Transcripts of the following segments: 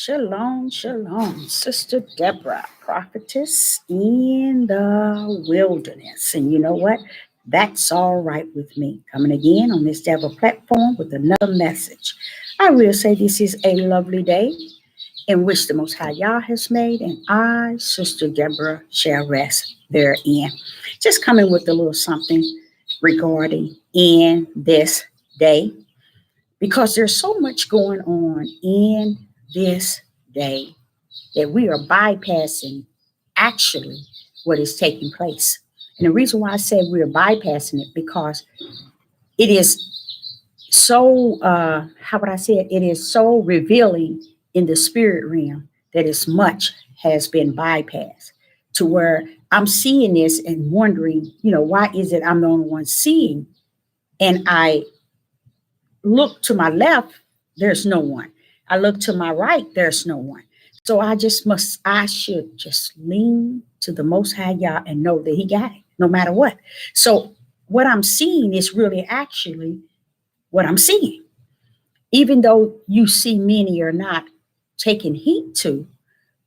Shalom, shalom, Sister Deborah, prophetess in the wilderness. And you know what? That's all right with me. Coming again on this Deborah platform with another message. I will say this is a lovely day in which the Most High Yah has made, and I, Sister Deborah, shall rest therein. Just coming with a little something regarding in this day, because there's so much going on in this day that we are bypassing actually what is taking place. And the reason why I said we are bypassing it, because it is so, how would I say it? It is so revealing in the spirit realm that as much has been bypassed to where I'm seeing this and wondering, why is it I'm the only one seeing? And I look to my left, there's no one. I look to my right, there's no one. So I should just lean to the Most High Yah and know that He got it, no matter what. So what I'm seeing is really actually what I'm seeing. Even though you see many are not taking heed to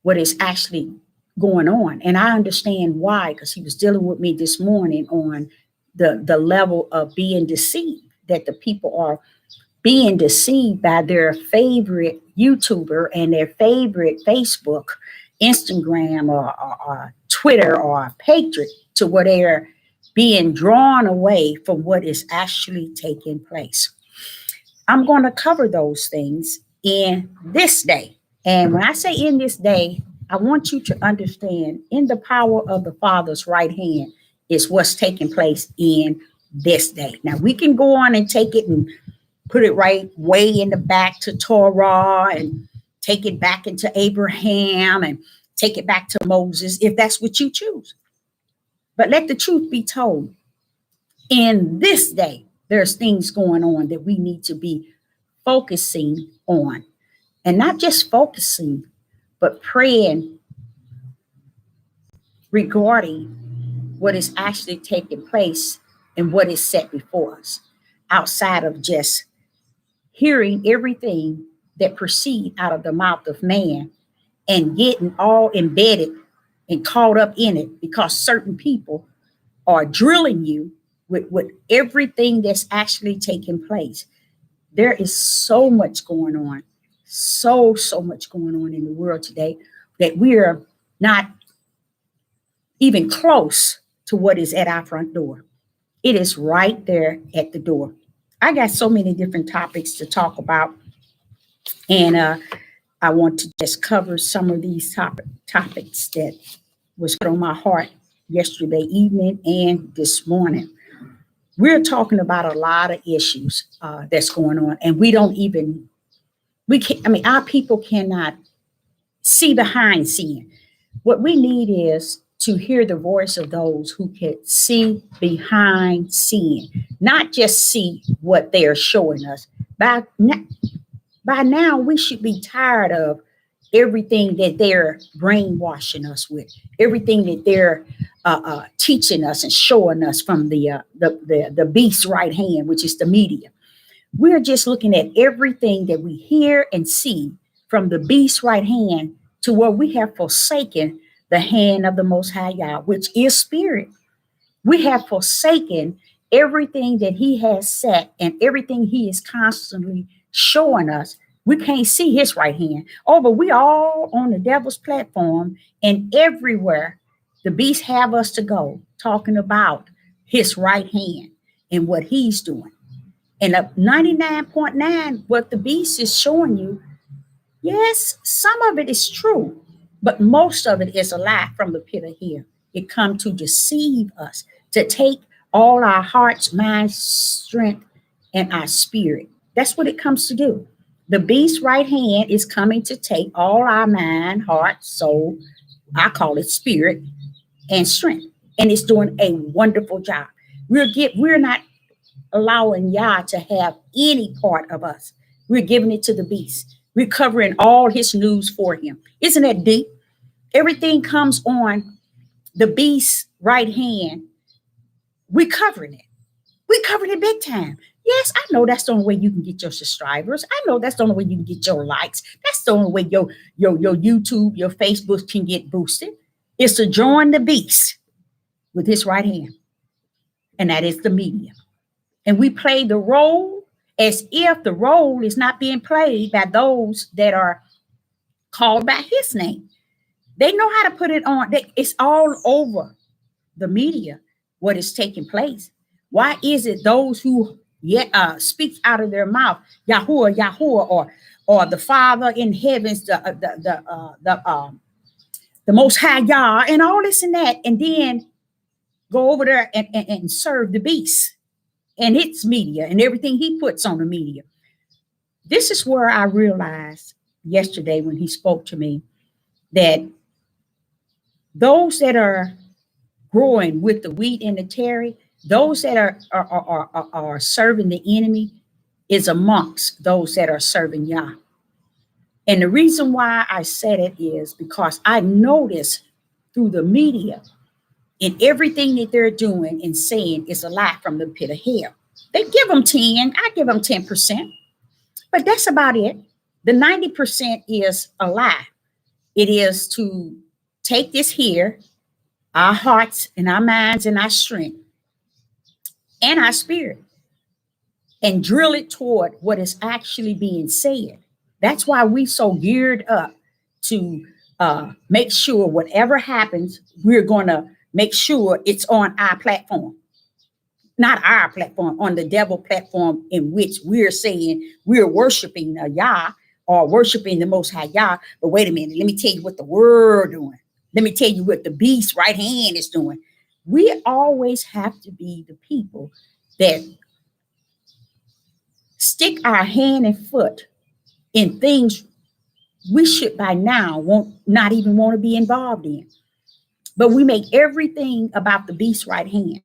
what is actually going on. And I understand why, because he was dealing with me this morning on the level of being deceived, that the people are being deceived by their favorite YouTuber and their favorite Facebook, Instagram, or Twitter, or Patriot, to where they're being drawn away from what is actually taking place. I'm going to cover those things in this day. And when I say in this day, I want you to understand in the power of the Father's right hand is what's taking place in this day. Now, we can go on and take it and put it right way in the back to Torah and take it back into Abraham and take it back to Moses, if that's what you choose. But let the truth be told. In this day, there's things going on that we need to be focusing on. And not just focusing, but praying regarding what is actually taking place and what is set before us, outside of just hearing everything that proceed out of the mouth of man and getting all embedded and caught up in it, because certain people are drilling you with everything that's actually taking place. There is so much going on, so much going on in the world today that we are not even close to what is at our front door. It is right there at the door. I got so many different topics to talk about, and I want to just cover some of these topics that was put on my heart yesterday evening and this morning. We're talking about a lot of issues that's going on, and we can't. I mean, our people cannot see behind seeing. What we need is to hear the voice of those who can see behind seeing, not just see what they are showing us. By now, we should be tired of everything that they're brainwashing us with, everything that they're teaching us and showing us from the beast's right hand, which is the media. We're just looking at everything that we hear and see from the beast's right hand to where we have forsaken the hand of the Most High Yah, which is spirit. We have forsaken everything that He has set and everything He is constantly showing us. We can't see His right hand. Oh, but we all on the devil's platform, and everywhere the beast have us to go, talking about His right hand and what He's doing. And 99.9, what the beast is showing you, yes, some of it is true, but most of it is a lie from the pit of hell. It come to deceive us, to take all our hearts, minds, strength, and our spirit. That's what it comes to do. The beast's right hand is coming to take all our mind, heart, soul, I call it spirit, and strength. And it's doing a wonderful job. We're not allowing Yah to have any part of us. We're giving it to the beast. We're covering all his news for him. Isn't that deep? Everything comes on the beast's right hand. We're covering it. We're covering it big time. Yes, I know that's the only way you can get your subscribers. I know that's the only way you can get your likes. That's the only way your YouTube, your Facebook can get boosted. Is to join the beast with his right hand, and that is the media. And we play the role as if the role is not being played by those that are called by his name. They know how to put it on. It's all over the media what is taking place. Why is it those who speak out of their mouth, Yahuwah, Yahuwah, or the Father in heavens, the Most High Yah, and all this and that, and then go over there and serve the beast and its media and everything he puts on the media. This is where I realized yesterday when he spoke to me that those that are growing with the wheat and the terry, those that are serving the enemy is amongst those that are serving Yah. And the reason why I said it is because I noticed through the media and everything that they're doing and saying is a lie from the pit of hell. They give them 10, I give them 10%, but that's about it. The 90% is a lie. It is to take this here, our hearts and our minds and our strength and our spirit, and drill it toward what is actually being said. That's why we so geared up to make sure whatever happens, we're going to make sure it's on our platform. Not our platform, on the devil platform in which we're saying we're worshiping Yah or worshiping the Most High Yah. But wait a minute, let me tell you what the word doing. Let me tell you what the beast right hand is doing. We always have to be the people that stick our hand and foot in things we should by now not even want to be involved in. But we make everything about the beast right hand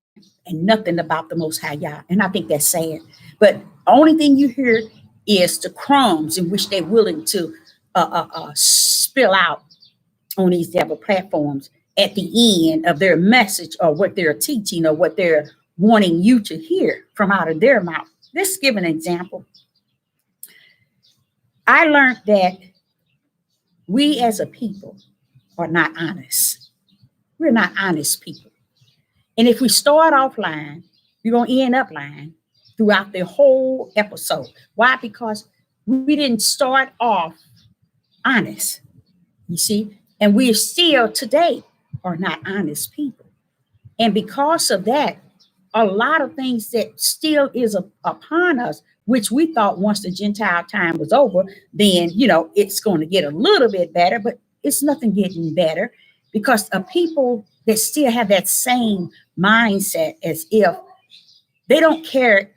and nothing about the Most High Yah. And I think that's sad. But the only thing you hear is the crumbs in which they're willing to spill out on these devil platforms at the end of their message or what they're teaching or what they're wanting you to hear from out of their mouth. Let's give an example. I learned that we as a people are not honest. We're not honest people. And if we start off lying, we're going to end up lying throughout the whole episode. Why? Because we didn't start off honest, you see, and we still today are not honest people. And because of that, a lot of things that still is upon us, which we thought once the Gentile time was over, then, it's going to get a little bit better, but it's nothing getting better because of people that still have that same mindset as if they don't care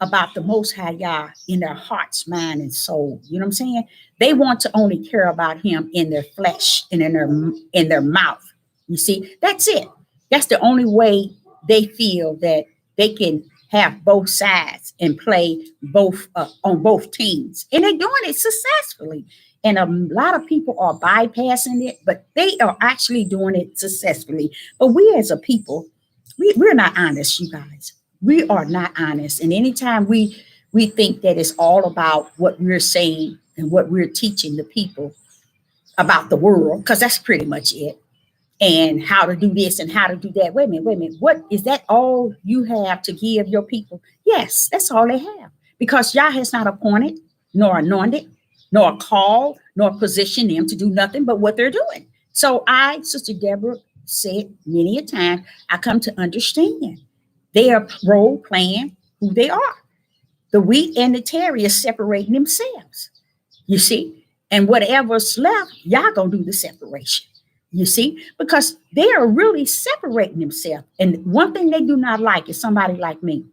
about the Most High Yah in their hearts, mind, and soul. You know what I'm saying? They want to only care about him in their flesh and in their mouth. You see, that's it. That's the only way they feel that they can have both sides and play both on both teams. And they're doing it successfully. And a lot of people are bypassing it, but they are actually doing it successfully. But we as a people, we're not honest, you guys. We are not honest. And anytime we think that it's all about what we're saying and what we're teaching the people about the world, because that's pretty much it, and how to do this and how to do that. Wait a minute. What is that all you have to give your people? Yes, that's all they have. Because Yah has not appointed, nor anointed, nor called, nor positioned them to do nothing but what they're doing. So Sister Deborah, said many a time, I come to understand they are role playing who they are. The wheat and the terry are separating themselves, you see, and whatever's left, y'all gonna do the separation, you see, because they are really separating themselves. And one thing they do not like is somebody like me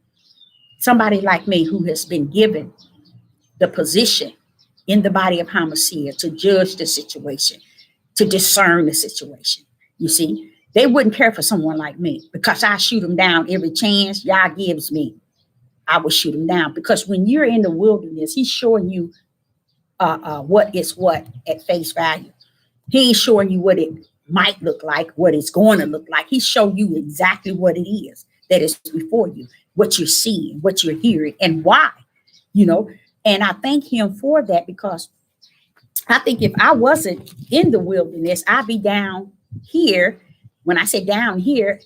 who has been given the position in the body of Hamashiach to judge the situation, to discern the situation. You see, they wouldn't care for someone like me because I shoot them down every chance Yah gives me. I will shoot them down because when you're in the wilderness, he's showing you what is what at face value. He ain't showing you what it might look like, what it's going to look like. He showed you exactly what it is that is before you. what you're seeing, what you're hearing, and why, you know. And I thank him for that, because I think if I wasn't in the wilderness, I'd be down here. When I say down here,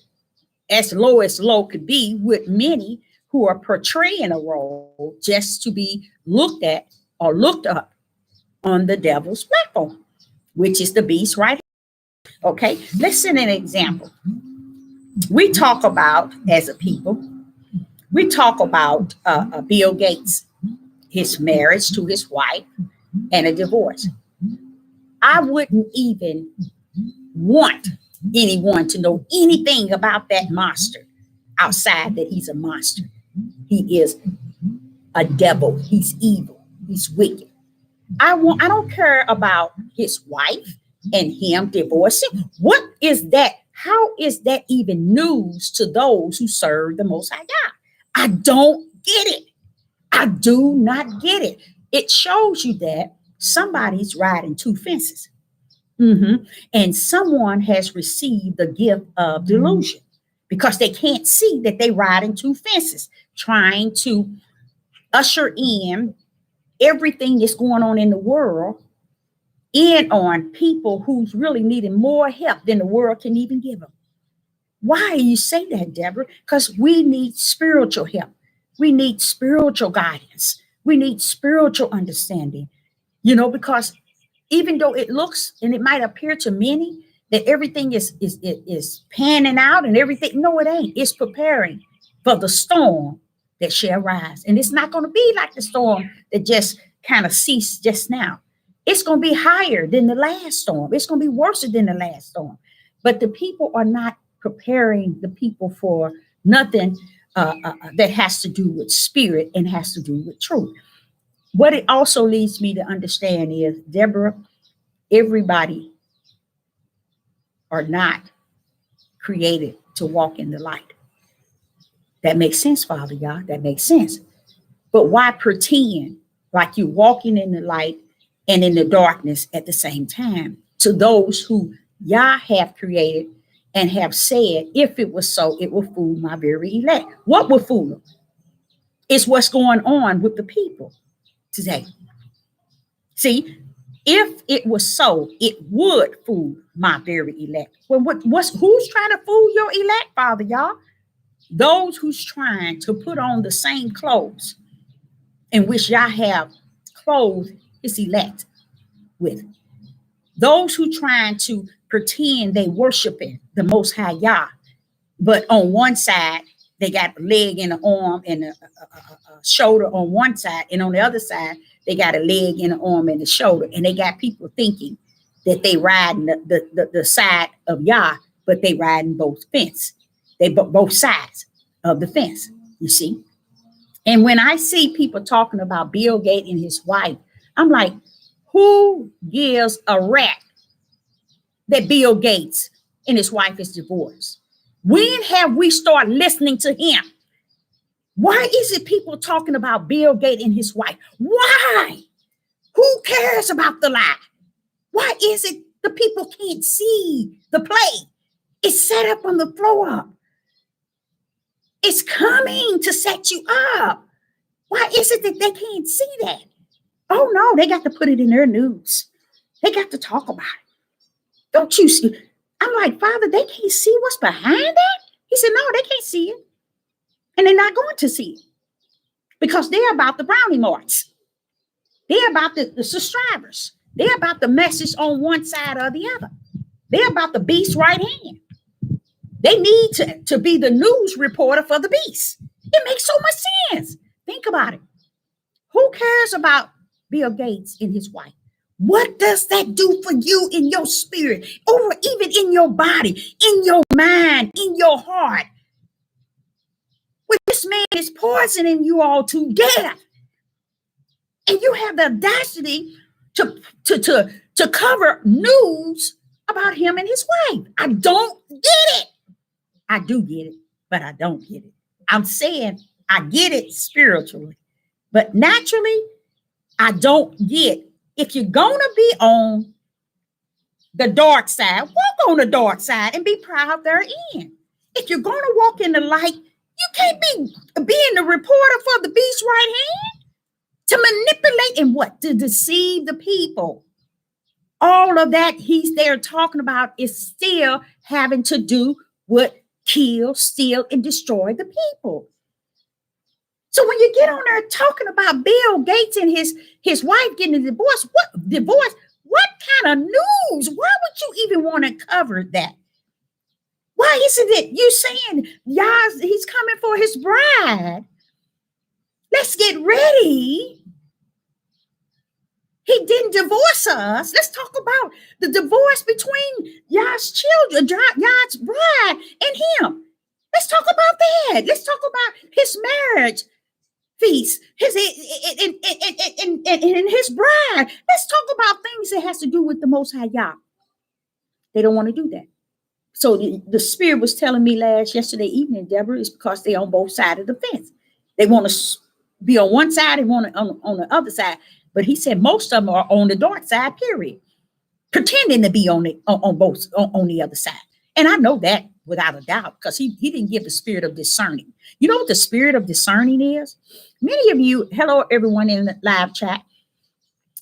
as low could be, with many who are portraying a role just to be looked at or looked up on the devil's platform, which is the beast right here. Okay, listen, an example. We talk about, as a people, we talk about Bill Gates, his marriage to his wife, and a divorce. I wouldn't even want anyone to know anything about that monster outside that he's a monster. He is a devil. He's evil. He's wicked. I don't care about his wife and him divorcing. What is that? How is that even news to those who serve the Most High God? I don't get it. I do not get it. It shows you that somebody's riding two fences. And someone has received the gift of delusion, because they can't see that they riding two fences, trying to usher in everything that's going on in the world in on people who's really needing more help than the world can even give them. Why do you say that, Deborah? Because we need spiritual help. We need spiritual guidance. We need spiritual understanding, because even though it looks and it might appear to many that everything is panning out and everything, no, it ain't. It's preparing for the storm that shall rise. And it's not going to be like the storm that just kind of ceased just now. It's going to be higher than the last storm. It's going to be worse than the last storm. But the people are not preparing the people for nothing that has to do with spirit and has to do with truth. What it also leads me to understand is, Deborah, everybody are not created to walk in the light. That makes sense, Father God. That makes sense. But why pretend like you're walking in the light and in the darkness at the same time to those who Yah have created and have said, if it was so, it will fool my very elect? What will fool them? It's what's going on with the people today. See, if it was so, it would fool my very elect. Well, who's trying to fool your elect, Father, y'all? Those who's trying to put on the same clothes in which y'all have clothed his elect with. Those who trying to pretend they worshiping the Most High Yah, but on one side they got a leg and an arm and a shoulder on one side, and on the other side they got a leg and an arm and a shoulder, and they got people thinking that they riding the side of Yah, but they riding both fence. They both sides of the fence, you see. And when I see people talking about Bill Gates and his wife, I'm like, who gives a rat that Bill Gates and his wife is divorced? When have we started listening to him? Why is it people talking about Bill Gates and his wife? Why? Who cares about the lie? Why is it the people can't see the play? It's set up on the floor. It's coming to set you up. Why is it that they can't see that? Oh no, they got to put it in their news. They got to talk about it. Don't you see? I'm like, Father, they can't see what's behind that? He said, no, they can't see it. And they're not going to see it because they're about the brownie marks. They're about the subscribers. They're about the message on one side or the other. They're about the beast right hand. They need to be the news reporter for the beast. It makes so much sense. Think about it. Who cares about Bill Gates and his wife? What does that do for you in your spirit, or even in your body, in your mind, in your heart? When this man is poisoning you all to death, and you have the audacity to cover news about him and his wife. I don't get it. I do get it, but I don't get it. I'm saying I get it spiritually, but naturally, I don't get. If you're going to be on the dark side, walk on the dark side and be proud therein. If you're going to walk in the light, You can't be being the reporter for the beast's right hand to manipulate and what? To deceive the people. All of that he's there talking about is still having to do with kill, steal, and destroy the people. So when you get on there talking about Bill Gates and his wife getting a divorce, what kind of news? Why would you even want to cover that? Why isn't it you saying, yeah, he's coming for his bride? Let's get ready. He didn't divorce us. Let's talk about the divorce between Yah's children, Yah's bride, and him. Let's talk about that. Let's talk about his marriage feast, his and his bride. Let's talk about things that has to do with the Most High Yah. They don't want to do that. So the Spirit was telling me yesterday evening, Deborah, is because they're on both sides of the fence. They want to be on one side and want on the other side. But he said most of them are on the dark side, period, pretending to be on the other side. And I know that without a doubt, because he didn't give the spirit of discerning. You know what the spirit of discerning is? Many of you, hello, everyone in the live chat.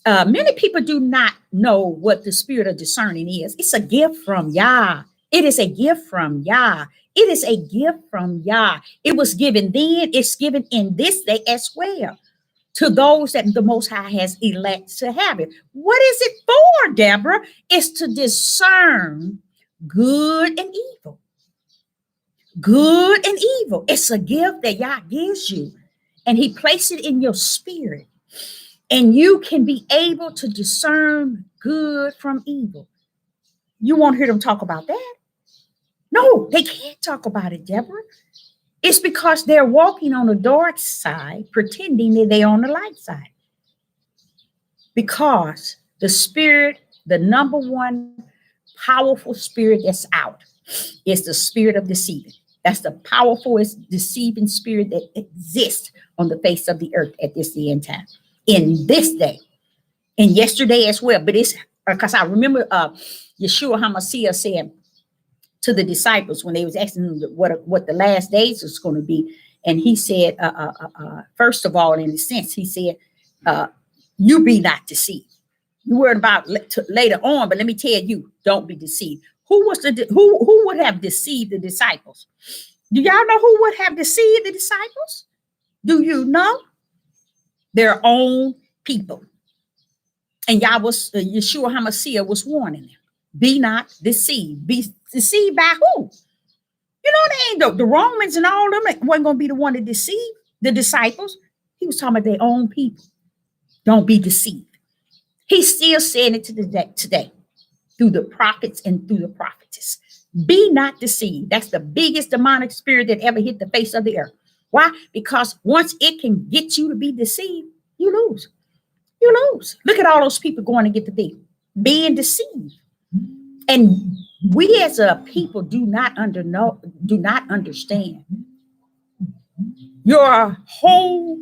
Many people do not know what the spirit of discerning is. It's a gift from Yah. It is a gift from Yah. It is a gift from Yah. It was given then. It's given in this day as well to those that the Most High has elected to have it. What is it for, Deborah? It's to discern good and evil. Good and evil. It's a gift that Yah gives you, and he placed it in your spirit, and you can be able to discern good from evil. You won't hear them talk about that. No, they can't talk about it, Deborah. It's because they're walking on the dark side, pretending that they're on the light side. Because the spirit, the number one powerful spirit that's out, is the spirit of deceiving. That's the powerfulest deceiving spirit that exists on the face of the earth at this day and time, in this day, and yesterday as well. But it's because I remember Yeshua HaMashiach said to the disciples when they was asking them what the last days was going to be, and he said, first of all, in a sense, he said, "You be not deceived." You worried about later on, but let me tell you, don't be deceived. Who would have deceived the disciples? Do y'all know who would have deceived the disciples? Do you know? Their own people. And Yeshua HaMashiach was warning them, be not deceived. Be deceived by who? You know, they ain't the Romans and all them wasn't going to be the one to deceive the disciples. He was talking about their own people. Don't be deceived. He's still saying it today through the prophets and through the prophetess. Be not deceived. That's the biggest demonic spirit that ever hit the face of the earth. Why? Because once it can get you to be deceived, you lose. You lose. Look at all those people going to get to be being deceived. And we as a people do not understand. Your whole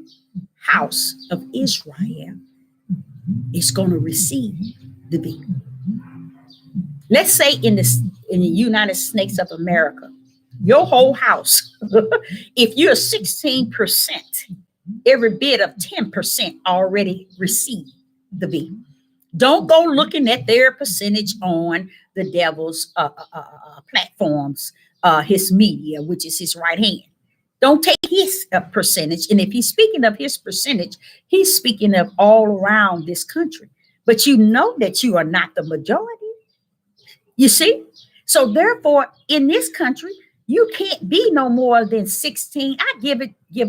house of Israel is going to receive the beat. Let's say in the United States of America, your whole house, if you're 16%, every bit of 10% already received the beat. Don't go looking at their percentage on the devil's platforms, his media, which is his right hand. Don't take his percentage. And if he's speaking of his percentage, he's speaking of all around this country. But you know that you are not the majority. You see? So therefore, in this country, you can't be no more than 16. I give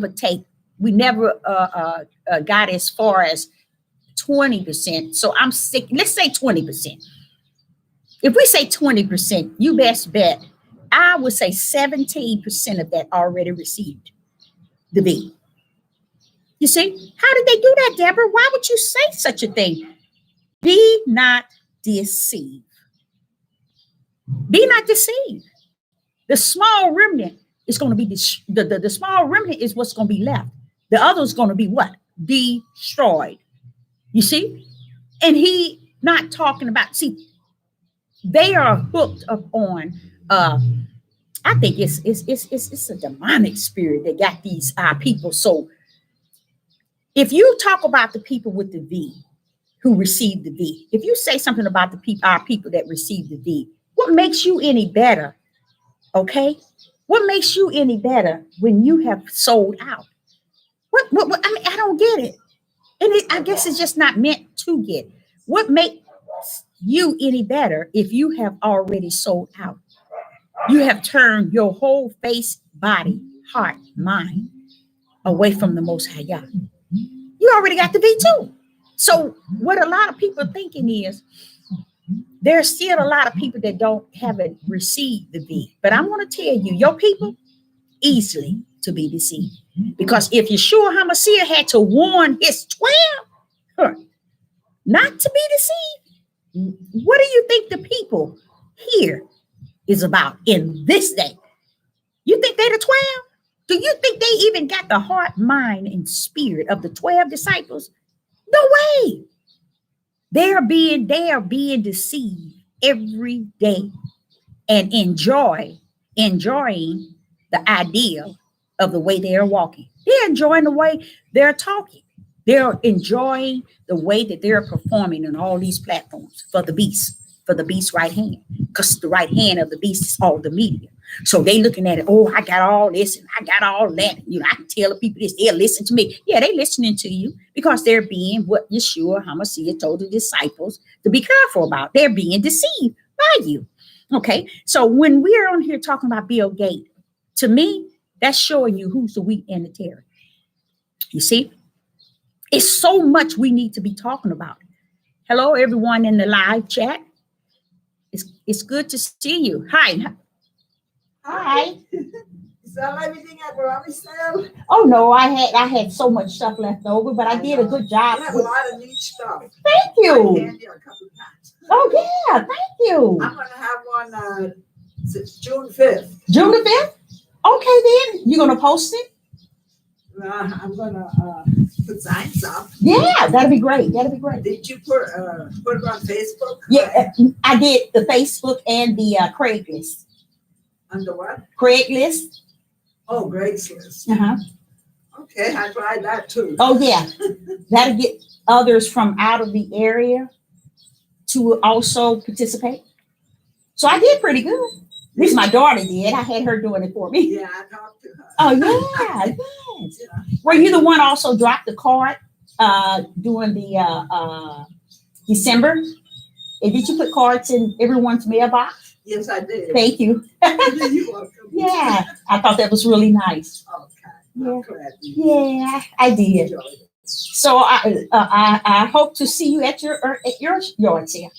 or take. We never got as far as 20%. So I'm sticking, let's say 20%. If we say 20%, you best bet, I would say 17% of that already received the beat. You see? How did they do that, Deborah? Why would you say such a thing? Be not deceived. Be not deceived. The small remnant is going to be the small remnant is what's going to be left. The other is going to be what? Destroyed. You see? And he not talking about, see, they are hooked up on I think it's a demonic spirit that got these people. So if you talk about the people with the V who received the V, if you say something about the people, our people that received the V, what makes you any better? Okay, what makes you any better when you have sold out? What I mean, I don't get it, and I guess it's just not meant to get. What makes you any better if you have already sold out? You have turned your whole face, body, heart, mind away from the Most High God. You already got the V2. So what a lot of people are thinking is there's still a lot of people that haven't received the V. But I want to tell you, your people easily to be deceived. Because if Yeshua HaMashiach had to warn his 12 not to be deceived, what do you think the people here is about in this day? You think they're the 12? Do you think they even got the heart, mind, and spirit of the 12 disciples? No way. They are being deceived every day and enjoying the idea of the way they are walking. They're enjoying the way they're talking. They're enjoying the way that they're performing on all these platforms for the beast's right hand, because the right hand of the beast is all the media. So they looking at it, oh, I got all this and I got all that. You know, I can tell the people this, they'll listen to me. Yeah, they listening to you because they're being what Yeshua HaMashiach told the disciples to be careful about. They're being deceived by you. Okay, so when we're on here talking about Bill Gates, to me, that's showing you who's the wheat and the tare. You see, it's so much we need to be talking about. Hello, everyone in the live chat. It's good to see you. Hi. Hi. Is that everything I promised them? Oh no, I had so much stuff left over, but I did a good job. You have a lot of neat stuff. Thank you. I hand you a couple of times. Oh yeah, thank you. I'm gonna have one June 5th. June the 5th? Okay then. You're gonna post it? I'm gonna put signs up. Yeah, that'd be great. That'd be great. Did you put it on Facebook? Yeah, I did the Facebook and the Craigslist. Under what? Craigslist. Oh, Craigslist. Uh-huh. Okay, I tried that too. Oh yeah. That'll get others from out of the area to also participate. So I did pretty good. At least my daughter did. I had her doing it for me. Yeah, I talked to her. Oh yeah, yes. Were you the one also dropped the card during the December? And did you put cards in everyone's mailbox? Yes, I did. Thank you. You're welcome. Yeah, I thought that was really nice. Okay. Yeah. I'm glad you Yeah, I did. enjoyed it. So I hope to see you at your yard sale.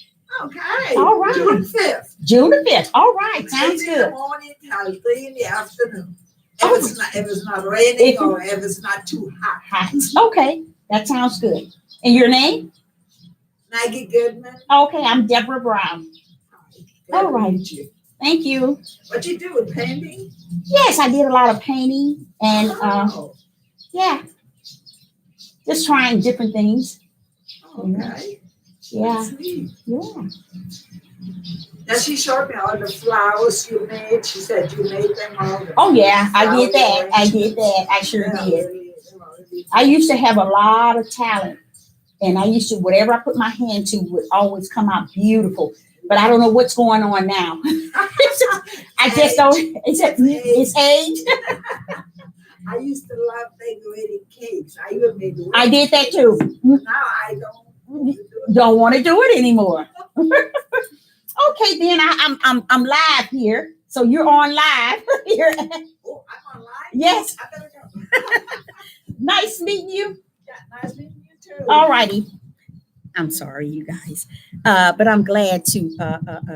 Okay. All right. June 5th. June the 5th. All right, 8 sounds in the good. morning till 3 in the afternoon. Oh. If it's not raining If- or if it's not too hot. Hot. Okay, that sounds good. And your name? Maggie Goodman. Okay, I'm Deborah Brown. Glad All to right. meet you. Thank you. What you do with painting? Yes, I did a lot of painting and Oh, yeah, just trying different things. okay. Yeah, That's neat. yeah. Then she showed me all the flowers you made. She said you made them all. Oh yeah, I did that. I did that. I sure did. I used to have a lot of talent, and I used to whatever I put my hand to would always come out beautiful. But I don't know what's going on now. I just don't. It's age. I used to love decorating cakes. I even made one. I did that too. Now I don't. Don't want to do it anymore. Okay, then I'm live here. So you're on live here. Oh, I'm online? Yes. I better go. Nice meeting you. Yeah, nice meeting you too. All righty. I'm sorry, you guys, but I'm glad to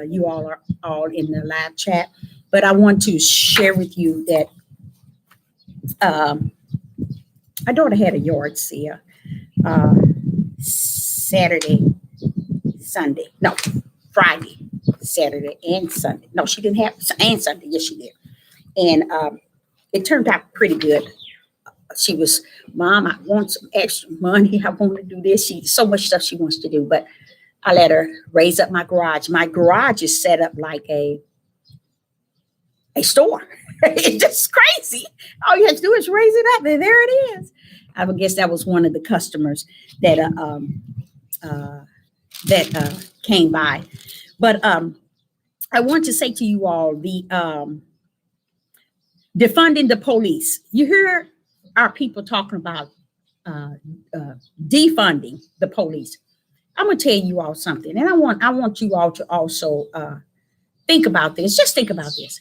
you all are all in the live chat. But I want to share with you that my daughter had a yard sale Saturday, Sunday. No, Friday, Saturday, and Sunday. No, she didn't have and Sunday. Yes, she did, and it turned out pretty good. She was, Mom, I want some extra money. I want to do this. So much stuff she wants to do, but I let her raise up my garage. My garage is set up like a a store. It's just crazy. All you have to do is raise it up, and there it is. I would guess that was one of the customers that came by. But I want to say to you all, the defunding the police. You hear our people talking about defunding the police. I'm gonna tell you all something, and I want you all to also think about this. Just think about this.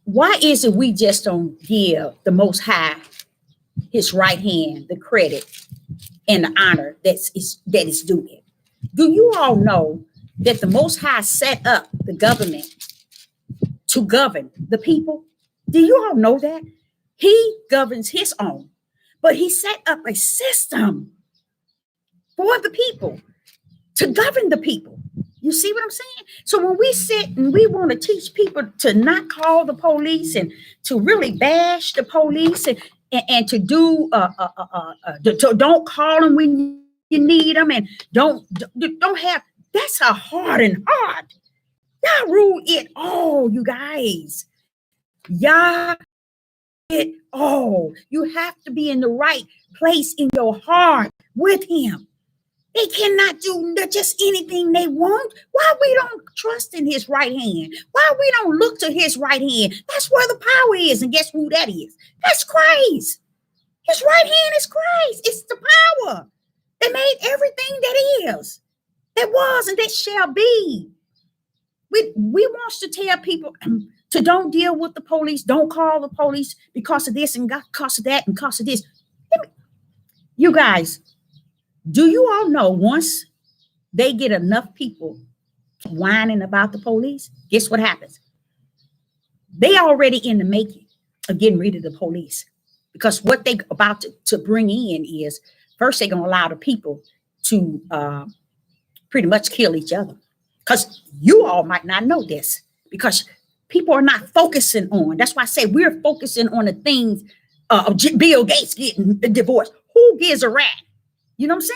Why is it we just don't give the Most High his right hand, the credit and the honor that is due him? Do you all know that the Most High set up the government to govern the people? Do you all know that? He governs his own, but he set up a system for the people to govern the people. You see what I'm saying? So when we sit and we want to teach people to not call the police and to really bash the police and to do don't call them when you need them and don't have, that's a hard and hard. Y'all rule it all, you guys. Y'all it all. You have to be in the right place in your heart with him. They cannot do just anything they want. Why we don't trust in his right hand? Why we don't look to his right hand? That's where the power is. And guess who that is? That's Christ. His right hand is Christ. It's the power that made everything that is, that was, and that shall be. We want to tell people to don't deal with the police, don't call the police because of this and because of that and because of this. You guys, do you all know once they get enough people whining about the police, guess what happens? They already in the making of getting rid of the police, because what they about to bring in is first they're going to allow the people to pretty much kill each other. Because you all might not know this, because people are not focusing on. That's why I say we're focusing on the things of Bill Gates getting divorced. Who gives a rat? You know what I'm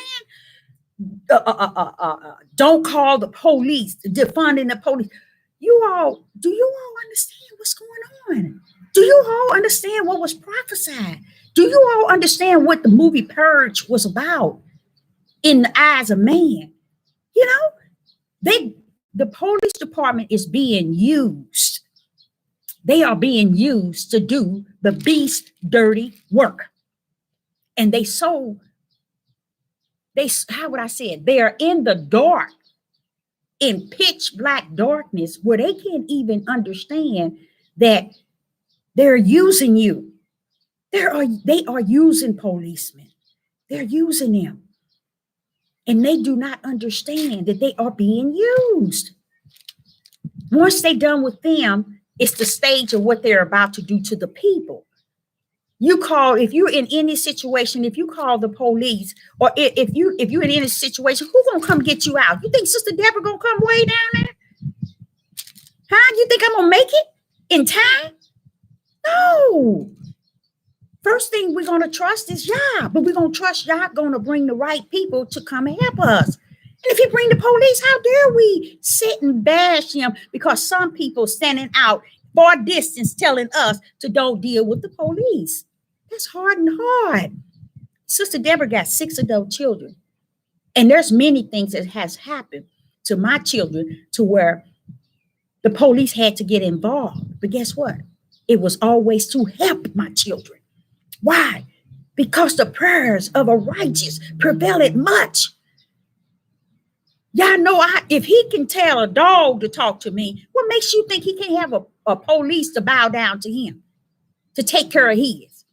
saying? Don't call the police, defunding the police. Do you all understand what's going on? Do you all understand what was prophesied? Do you all understand what the movie Purge was about in the eyes of man? You know, the police department is being used. They are being used to do the beast dirty work. And how would I say it? They are in the dark, in pitch black darkness, where they can't even understand that they're using you. They are using policemen. They're using them. And they do not understand that they are being used. Once they're done with them, it's the stage of what they're about to do to the people. If you're in any situation, if you call the police, or if you're in any situation, who's gonna come get you out? You think Sister Deborah gonna come way down there? Huh? You think I'm gonna make it in time? No. First thing we're gonna trust is Yah, but we're gonna trust Yah gonna bring the right people to come and help us. And if he bring the police, how dare we sit and bash him because some people standing out far distance telling us to don't deal with the police. That's hard and hard. Sister Deborah got 6 adult children. And there's many things that has happened to my children to where the police had to get involved. But guess what? It was always to help my children. Why? Because the prayers of a righteous prevailed much. Y'all know if he can tell a dog to talk to me, what makes you think he can't have a police to bow down to him, to take care of his?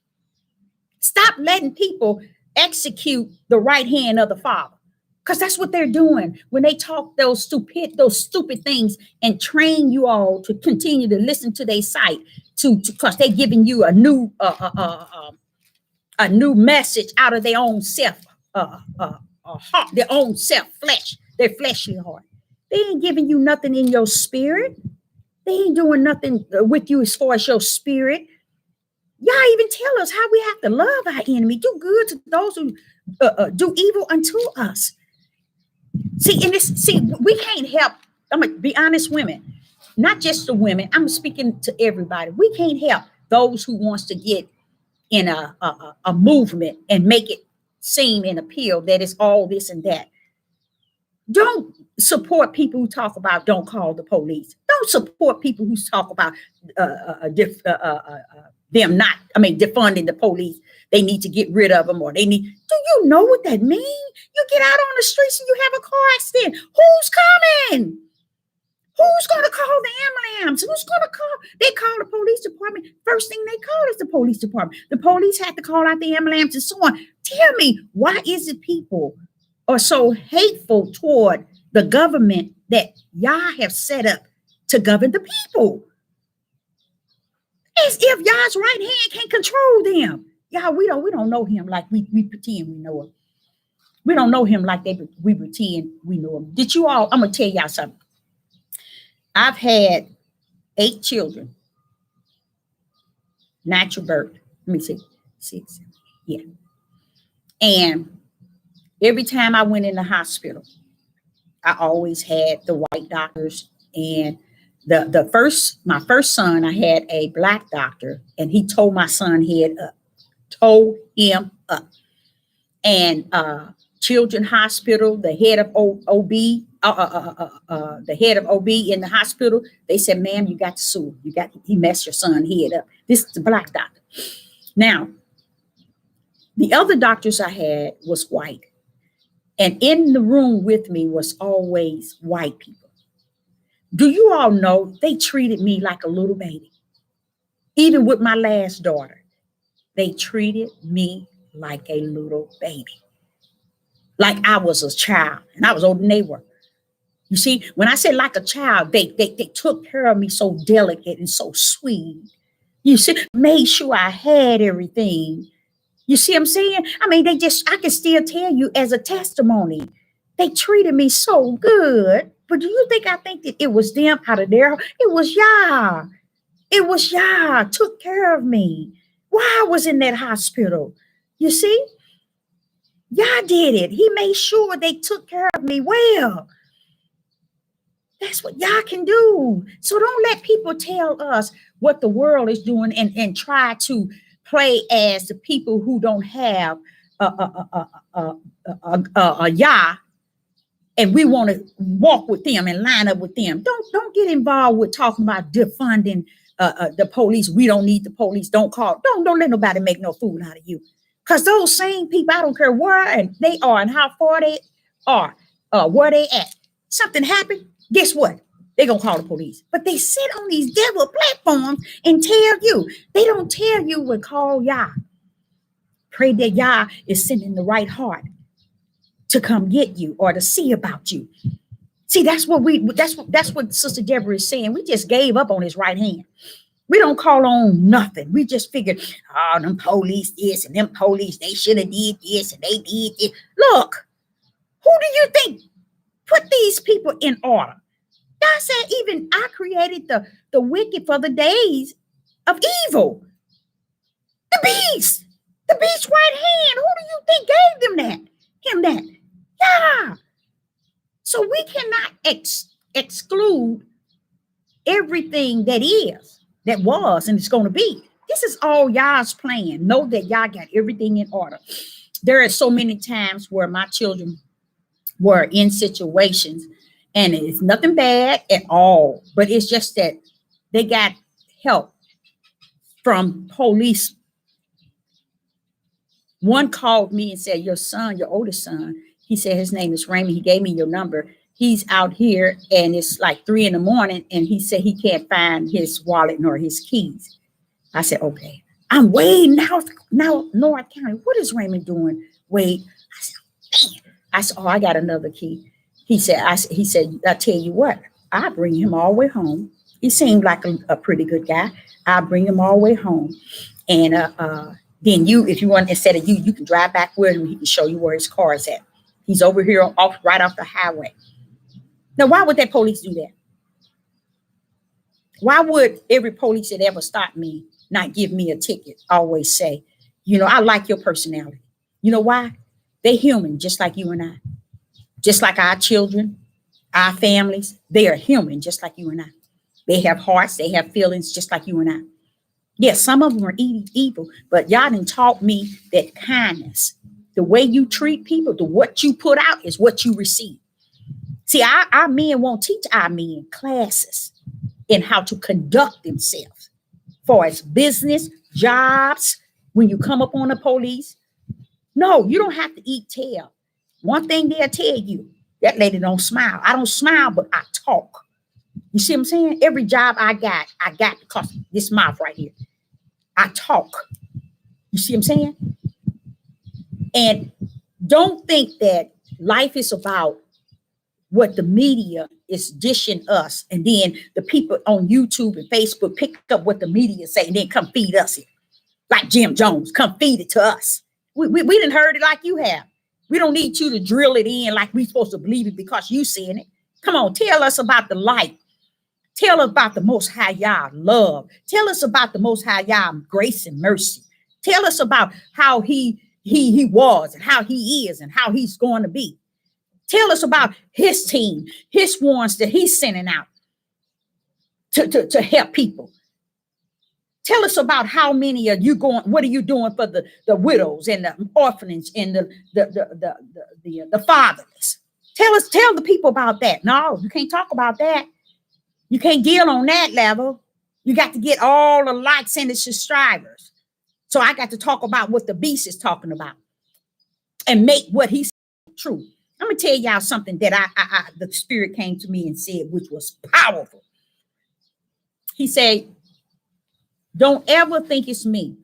Stop letting people execute the right hand of the Father, because that's what they're doing when they talk those stupid things and train you all to continue to listen to their sight, because they're giving you a new message out of their own self heart, their own self flesh. Their fleshly heart. They ain't giving you nothing in your spirit. They ain't doing nothing with you as far as your spirit. Y'all even tell us how we have to love our enemy, do good to those who do evil unto us. See, we can't help. I'm gonna be honest, women. not just the women. I'm speaking to everybody. We can't help those who wants to get in a movement and make it seem and appeal that it's all this and that. Don't support people who talk about don't call the police. Don't support people who talk about them not, defunding the police. They need to get rid of them, or they need. Do you know what that means? You get out on the streets and you have a car accident. Who's coming? Who's going to call the ambulance? Who's going to call? They call the police department. First thing they call is the police department. The police had to call out the ambulance and so on. Tell me, why is it people are so hateful toward the government that y'all have set up to govern the people? As if y'all's right hand can't control them. Y'all, we don't know him like we pretend we know him. We don't know him like we pretend we know him. Did you all? I'm gonna tell y'all something. I've had 8 children, natural birth. Let me see, 6, yeah. And every time I went in the hospital, I always had the white doctors. And my first son, I had a black doctor, and he told my son head up, told him up. And Children's Hospital, the head of OB, the head of OB in the hospital, they said, "Ma'am, you got to sue. He messed your son head up." This is the black doctor. Now, the other doctors I had was white. And in the room with me was always white people. Do you all know they treated me like a little baby? Even with my last daughter, they treated me like a little baby. Like I was a child, and I was older than they were. You see, when I say like a child, they took care of me so delicate and so sweet. You see, made sure I had everything. You see what I'm saying? I can still tell you as a testimony, they treated me so good. But do you think I think that it was them out of there? It was y'all. It was y'all took care of me while I was in that hospital. You see? Y'all did it. He made sure they took care of me well. That's what y'all can do. So don't let people tell us what the world is doing and try to play as the people who don't have a Yah, and we want to walk with them and line up with them. Don't get involved with talking about defunding the police. We don't need the police. Don't let nobody make no fool out of you. Because those same people, I don't care where they are and how far they are, where they at. Something happened, guess what? They're going to call the police. But they sit on these devil platforms and tell you. They don't tell you what call Yah. Pray that Yah is sending the right heart to come get you or to see about you. See, that's what Sister Deborah is saying. We just gave up on his right hand. We don't call on nothing. We just figured, them police this and them police, they should have did this and they did this. Look, who do you think put these people in order? God said, even I created the wicked for the days of evil. The beast right hand. Who do you think gave him that? Yeah. So we cannot exclude everything that was, and it's going to be. This is all Yah's plan. Know that Yah got everything in order. There are so many times where my children were in situations, and it's nothing bad at all, but it's just that they got help from police. One called me and said, your oldest son, he said his name is Raymond. He gave me your number. He's out here and it's like 3 a.m. and he said he can't find his wallet nor his keys. I said, okay. I'm way now North County. What is Raymond doing? Wait. I said, man. I said, I got another key. He said, I tell you what, I bring him all the way home. He seemed like a pretty good guy. I bring him all the way home. And then you, if you want, instead of you can drive back with him. He can show you where his car is at. He's over here right off the highway. Now, why would that police do that? Why would every police that ever stopped me not give me a ticket always say, I like your personality? You know why? They're human, just like you and I. Just like our children, our families, they are human, just like you and I. They have hearts, they have feelings just like you and I. Yes, some of them are evil, but y'all done taught me that kindness, the way you treat people, the what you put out is what you receive. See, our men won't teach our men classes in how to conduct themselves for as business, jobs, when you come up on the police. No, you don't have to eat tail. One thing they'll tell you, that lady don't smile. I don't smile, but I talk. You see what I'm saying? Every job I got because of this mouth right here. I talk. You see what I'm saying? And don't think that life is about what the media is dishing us, and then the people on YouTube and Facebook pick up what the media say and then come feed us it. Like Jim Jones, come feed it to us. We didn't heard it like you have. We don't need you to drill it in like we supposed to believe it because you saying it. Come on, tell us about the light. Tell us about the Most High Yah love. Tell us about the Most High Yah grace and mercy. Tell us about how he was and how he is and how he's going to be. Tell us about his team, his ones that he's sending out to help people. Tell us about how many are you going, what are you doing for the widows and the orphans and the fatherless? Tell the people about that. No, you can't talk about that. You can't deal on that level. You got to get all the likes and the subscribers. So I got to talk about what the beast is talking about and make what he's true. I'm gonna tell y'all something that I the spirit came to me and said, which was powerful. He said, don't ever think it's me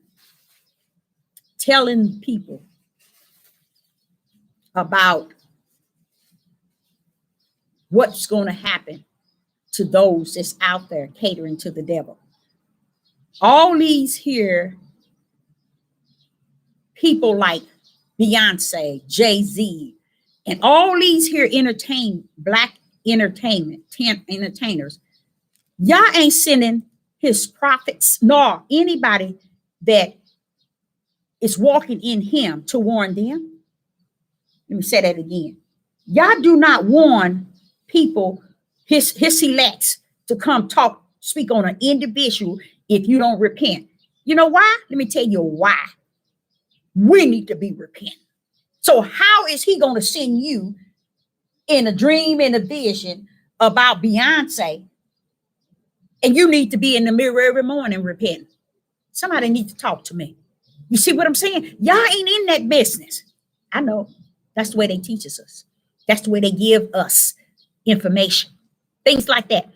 telling people about what's going to happen to those that's out there catering to the devil. All these here people like Beyonce, Jay-Z, and all these here black entertainers, y'all ain't sending his prophets nor anybody that is walking in him to warn them. Let me say that again. Y'all do not warn people, his elects, to come speak on an individual if you don't repent. You know why? Let me tell you why. We need to be repentant. So how is he going to send you in a dream and a vision about Beyonce, and you need to be in the mirror every morning repenting? Somebody needs to talk to me. You see what I'm saying? Y'all ain't in that business. I know. That's the way they teach us. That's the way they give us information. Things like that.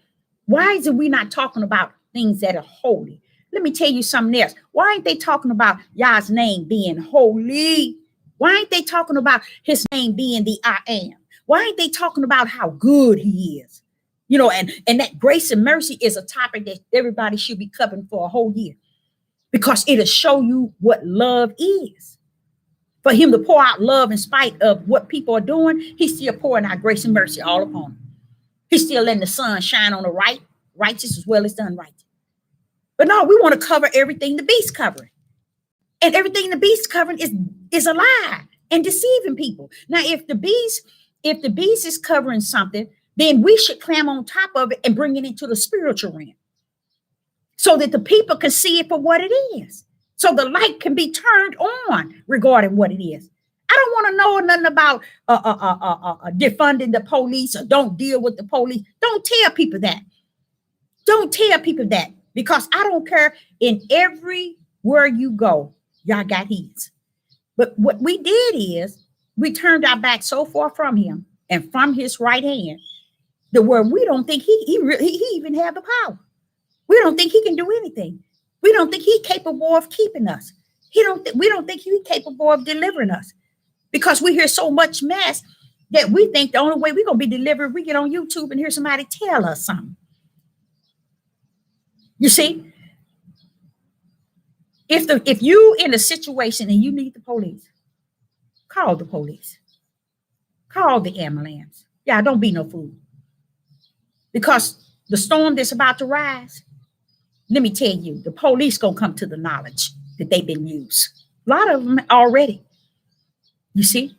Why is it we not talking about things that are holy? Let me tell you something else. Why ain't they talking about Yah's name being holy? Why ain't they talking about his name being the I am? Why ain't they talking about how good he is? You know, and that grace and mercy is a topic that everybody should be covering for a whole year, because it'll show you what love is. For him to pour out love in spite of what people are doing, he's still pouring out grace and mercy all upon them. He's still letting the sun shine on the righteous as well as the unrighteous. But no, we want to cover everything the beast covering. And everything the beast covering is a lie and deceiving people. Now, if the beast is covering something, then we should climb on top of it and bring it into the spiritual realm so that the people can see it for what it is. So the light can be turned on regarding what it is. I don't want to know nothing about defunding the police or don't deal with the police. Don't tell people that. Don't tell people that, because I don't care. In everywhere you go, y'all got heads. But what we did is we turned our back so far from him and from his right hand that where we don't think he even have the power. We don't think he can do anything. We don't think he's capable of keeping us. We don't think he's capable of delivering us, because we hear so much mess that we think the only way we're going to be delivered, we get on YouTube and hear somebody tell us something. You see, if you in a situation and you need the police, call the police. Call the ambulance. Yeah, don't be no fool. Because the storm that's about to rise, let me tell you, the police gonna come to the knowledge that they've been used. A lot of them already. You see?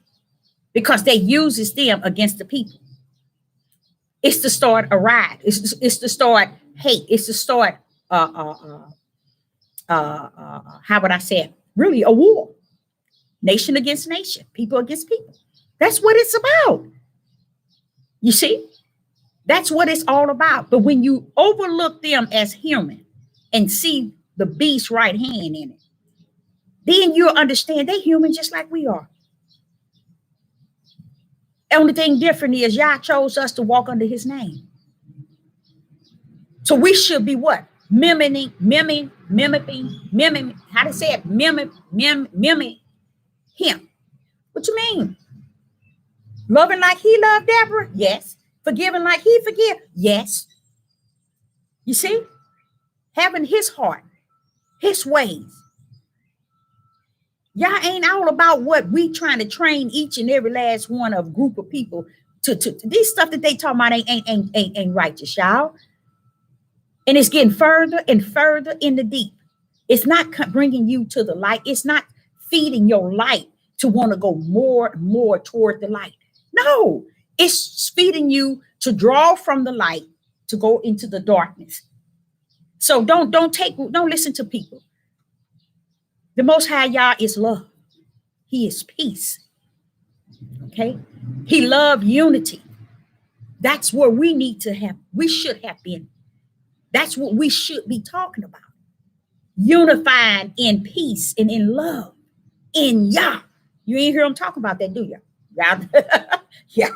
Because they uses them against the people. It's to start a riot. It's to start hate. It's to start, how would I say it? Really a war, nation against nation, people against people. That's what it's about. You see, that's what it's all about. But when you overlook them as human and see the beast right hand in it, then you'll understand they're human just like we are. Only thing different is Yah chose us to walk under his name. So we should be what? Mimicking, how to say it? Mimic him. What you mean? Loving like he loved Deborah? Yes. Forgiving like he forgive? Yes. You see? Having his heart, his ways. Y'all ain't all about what we trying to train each and every last one of group of people to these stuff that they talking about ain't righteous, y'all. And it's getting further and further in the deep. It's not bringing you to the light. It's not feeding your light to want to go more and more toward the light. No, it's feeding you to draw from the light to go into the darkness. So don't listen to people. The Most High Yah is love. He is peace. Okay. He loved unity. That's where we need to have. We should have been. That's what we should be talking about. Unified in peace and in love in Yah. You ain't hear them talking about that, do you? Y'all, yeah.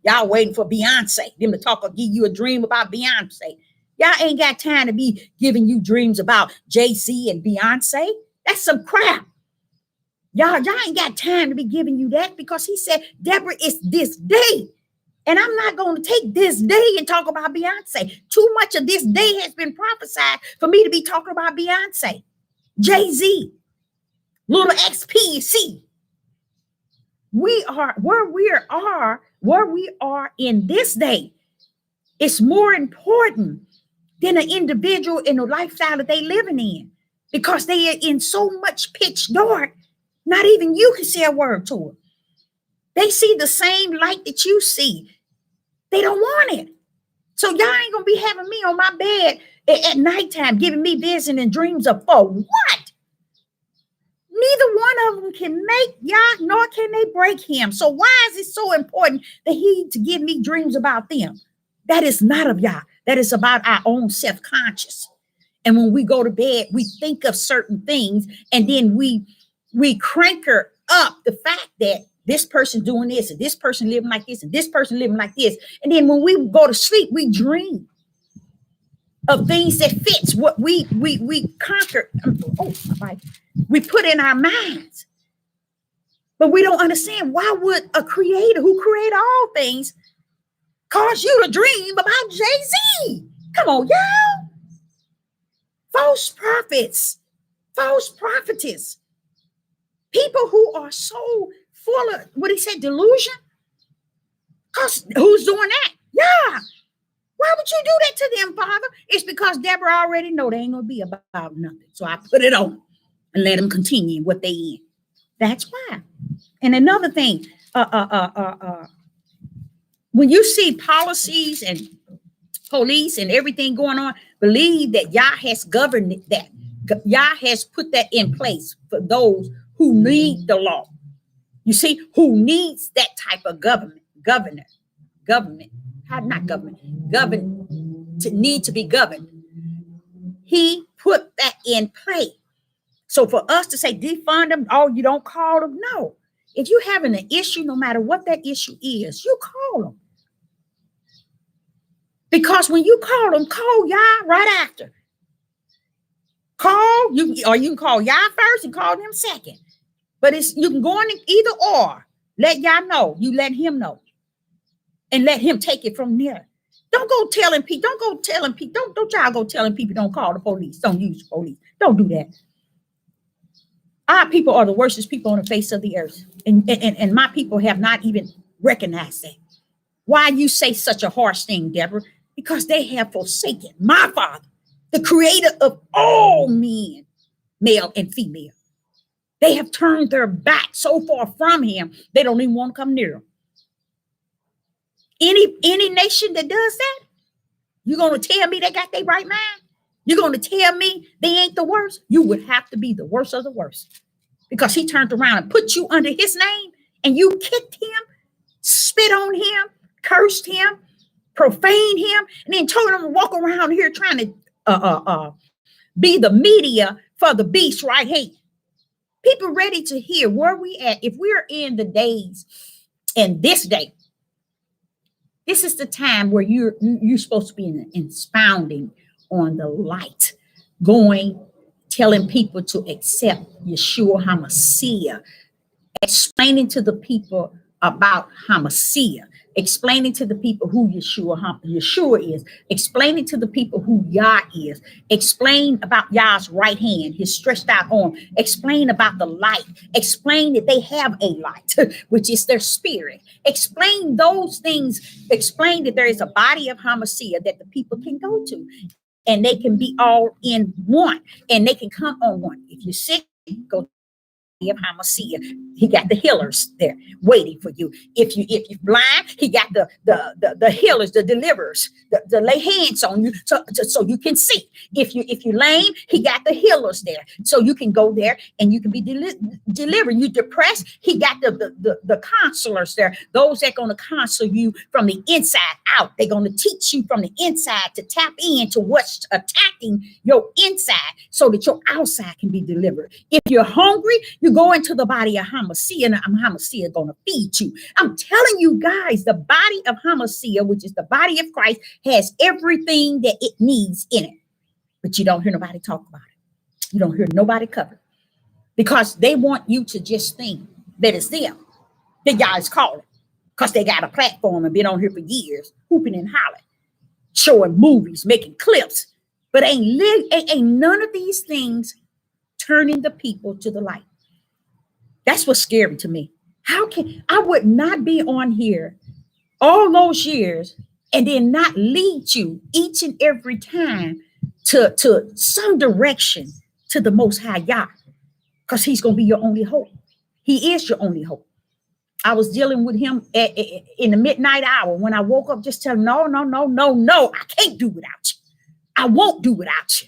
Y'all waiting for Beyonce, them to talk or give you a dream about Beyonce. Y'all ain't got time to be giving you dreams about Jay-Z and Beyonce. That's some crap. Y'all ain't got time to be giving you that because he said, Deborah, it's this day. And I'm not going to take this day and talk about Beyonce. Too much of this day has been prophesied for me to be talking about Beyonce, Jay-Z, little XPC. We are where we are in this day. It's more important than an individual in the lifestyle that they living in because they are in so much pitch dark. Not even you can say a word to them. They see the same light that you see. They don't want it. So y'all ain't going to be having me on my bed at nighttime, giving me vision and dreams of for what? Neither one of them can make Yah, nor can they break him. So why is it so important that he to give me dreams about them? That is not of Yah. That is about our own self-conscious. And when we go to bed, we think of certain things, and then we cranker up the fact that this person doing this, and this person living like this, and this person living like this. And then when we go to sleep, we dream of things that fits what we conquer. Oh, we put in our minds. But we don't understand, why would a creator who created all things cause you to dream about Jay-Z? Come on, y'all. False prophets, false prophetess, people who are so full of what he said, delusion. Because who's doing that? Yeah. Why would you do that to them, Father? It's because Deborah already know they ain't gonna be about nothing. So I put it on and let them continue what they in. That's why. And another thing, when you see policies and police and everything going on, believe that Yah has governed that. Yah has put that in place for those who need the law. You see, who needs that type of government to need to be governed. He put that in play. So for us to say defund them, oh, you don't call them. No. If you're having an issue, no matter what that issue is, you call them. Because when you call them, call Yah right after. You can call Yah first and call them second. But you can go in either or. Let Yah know. You let him know. And let him take it from there. Don't go telling people. Don't y'all go telling people don't call the police. Don't use the police. Don't do that. Our people are the worstest people on the face of the earth. And my people have not even recognized that. Why you say such a harsh thing, Deborah? Because they have forsaken my Father, the creator of all men, male and female. They have turned their back so far from him, they don't even want to come near him. Any nation that does that, You gonna tell me they got their right mind? You gonna tell me they ain't the worst? You would have to be the worst of the worst, because he turned around and put you under his name, and you kicked him, spit on him, cursed him, profaned him, and then told him to walk around here trying to be the media for the beast right here. People ready to hear where we at. If we're in the days and this day, this is the time where you're supposed to be expounding on the light, going, telling people to accept Yeshua HaMashiach, explaining to the people about HaMashiach, explaining to the people who Yeshua is, explaining to the people who Yah is, explain about Yah's right hand, his stretched out arm, explain about the light, explain that they have a light, which is their spirit, explain those things, explain that there is a body of HaMashiach that the people can go to, and they can be all in one, and they can come on one. If you're sick, go of HaMashiach. He got the healers there waiting for you. If you're blind, he got the healers, the deliverers, to lay hands on you so you can see. If you're lame, he got the healers there, so you can go there and you can be delivered. You depressed, he got the counselors there, those that are going to counsel you from the inside out. They're going to teach you from the inside to tap into what's attacking your inside so that your outside can be delivered. If you're hungry, you go into the body of HaMashiach, and HaMashiach is going to feed you. I'm telling you guys, the body of HaMashiach, which is the body of Christ, has everything that it needs in it. But you don't hear nobody talk about it. You don't hear nobody cover it, because they want you to just think that it's them that y'all is calling, because they got a platform and been on here for years, hooping and hollering, showing movies, making clips, but ain't none of these things turning the people to the light. That's what's scary to me. How can I would not be on here all those years and then not lead you each and every time to some direction to the Most High Yah, because he's going to be your only hope. He is your only hope. I was dealing with him in the midnight hour when I woke up, just telling no, I can't do without you. I won't do without you.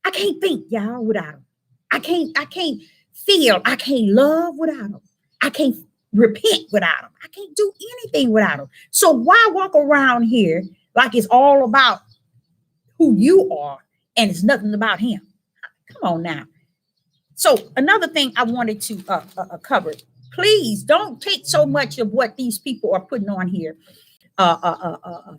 I can't think, y'all, without him. I can't feel, I can't love without him. I can't repent without him. I can't do anything without him. So why walk around here like it's all about who you are and it's nothing about him? Come on now. So another thing I wanted to cover, please don't take so much of what these people are putting on here,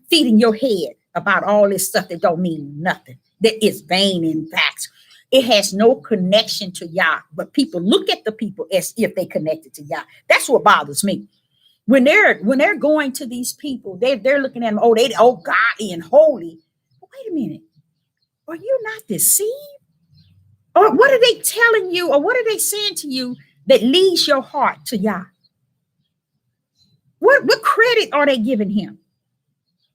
feeding your head about all this stuff that don't mean nothing, that is vain and facts. It has no connection to Yah, but people look at the people as if they connected to Yah. That's what bothers me. When they're going to these people, they're looking at them, they godly and holy. But wait a minute, are you not deceived? Or what are they telling you, or what are they saying to you that leads your heart to Yah? What credit are they giving him?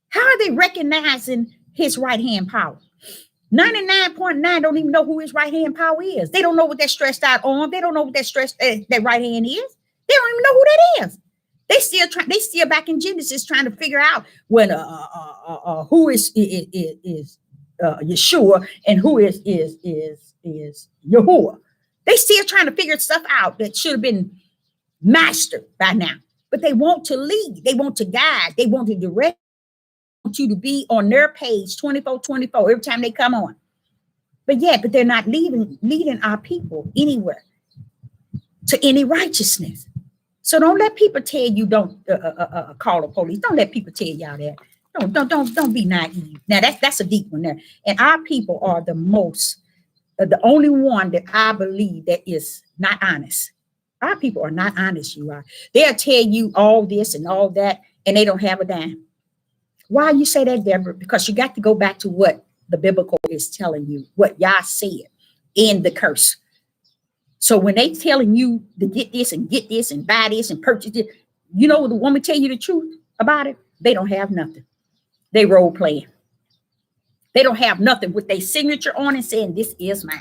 How are they recognizing his right hand power? 99.9 don't even know who his right hand power is. They don't know what that stretched out arm. They don't know what that right hand is. They don't even know who that is. They still back in Genesis trying to figure out when who is Yeshua and who is Yahuwah. They still trying to figure stuff out that should have been mastered by now. But they want to lead. They want to guide. They want to direct. Want you to be on their page 24/24 every time they come on. But they're not leading our people anywhere to any righteousness. So don't let people tell you don't call the police. Don't let people tell y'all that. Don't be naive. Now that's a deep one there. And our people are the only one that I believe that is not honest. Our people are not honest. You are. They'll tell you all this and all that, and they don't have a dime. Why you say that, Deborah? Because you got to go back to what the biblical is telling you, what Yah said in the curse. So when they telling you to get this and buy this and purchase it, you know, the woman tell you the truth about it. They don't have nothing. They role playing. They don't have nothing with their signature on and saying, this is mine.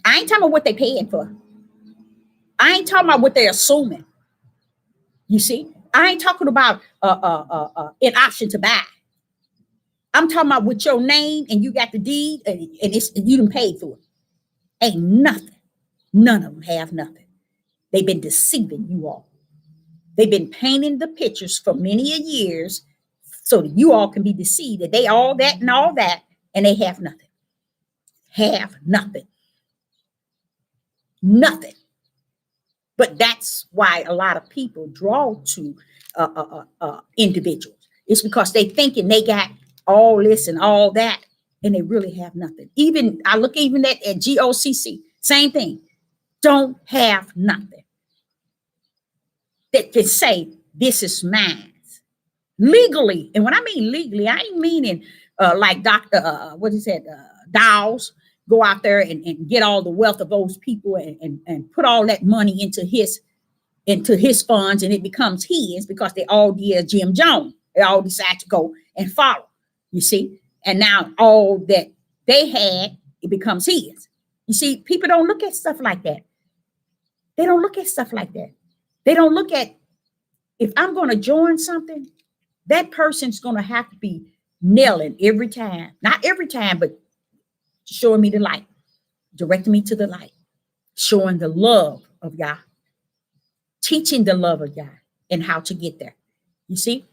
I ain't talking about what they paying for. I ain't talking about what they're assuming. You see? I ain't talking about an option to buy. I'm talking about with your name and you got the deed and you done paid for it. Ain't nothing. None of them have nothing. They've been deceiving you all. They've been painting the pictures for many a years so that you all can be deceived that they all that, and they have nothing. Have nothing. Nothing. But that's why a lot of people draw to individuals. It's because they thinking they got all this and all that, and they really have nothing. Even I look even at GOCC, same thing. Don't have nothing that can say this is mine legally. And when I mean legally, I ain't meaning like Dr. What he said, Dawes, go out there and get all the wealth of those people and put all that money into his funds, and it becomes his because they all did Jim Jones. They all decide to go and follow, you see. And now all that they had, it becomes his. You see, people don't look at stuff like that. They don't look at stuff like that. They don't look at, if I'm going to join something, that person's going to have to be nailing every time. Not every time, but showing me the light, directing me to the light, showing the love of God, teaching the love of God and how to get there. You see,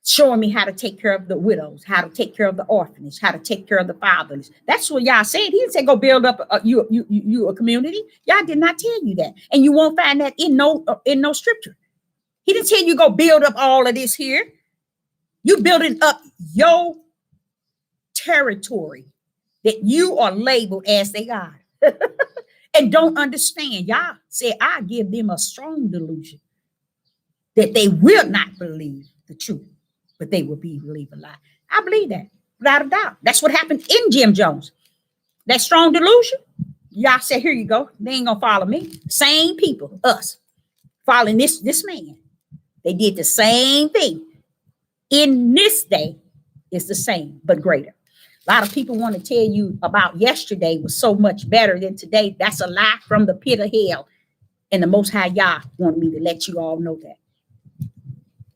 showing me how to take care of the widows, how to take care of the orphans, how to take care of the fatherless. That's what y'all said. He didn't say go build up a community. Y'all did not tell you that, and you won't find that in no scripture. He didn't tell you go build up all of this here. You building up your territory that you are labeled as they God and don't understand. Y'all said I give them a strong delusion that they will not believe the truth, but they will believe a lie. I believe that without a doubt. That's what happened in Jim Jones. That strong delusion. Y'all said, here you go. They ain't gonna follow me. Same people, us, following this man. They did the same thing. In this day, it's the same, but greater. A lot of people want to tell you about yesterday was so much better than today. That's a lie from the pit of hell. And the Most High Yah want me to let you all know that.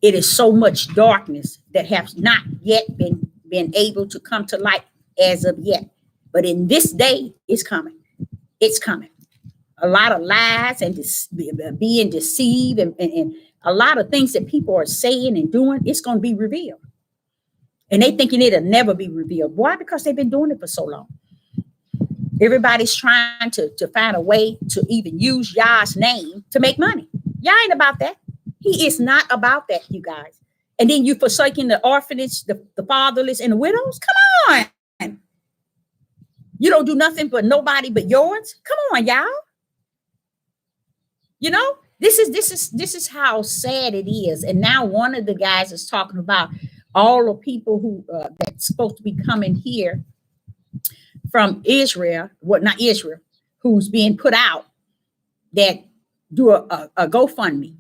It is so much darkness that has not yet been able to come to light as of yet. But in this day, it's coming. It's coming. A lot of lies and being deceived and a lot of things that people are saying and doing, it's going to be revealed. And they thinking it'll never be revealed. Why? Because they've been doing it for so long. Everybody's trying to find a way to even use Yah's name to make money. Yah ain't about that. He is not about that, you guys. And then you forsaking the orphanage, the fatherless, and the widows. Come on. You don't do nothing but nobody but yours. Come on, y'all. You know, this is how sad it is. And now one of the guys is talking about all the people who that's supposed to be coming here from Israel, not Israel, who's being put out, that do a GoFundMe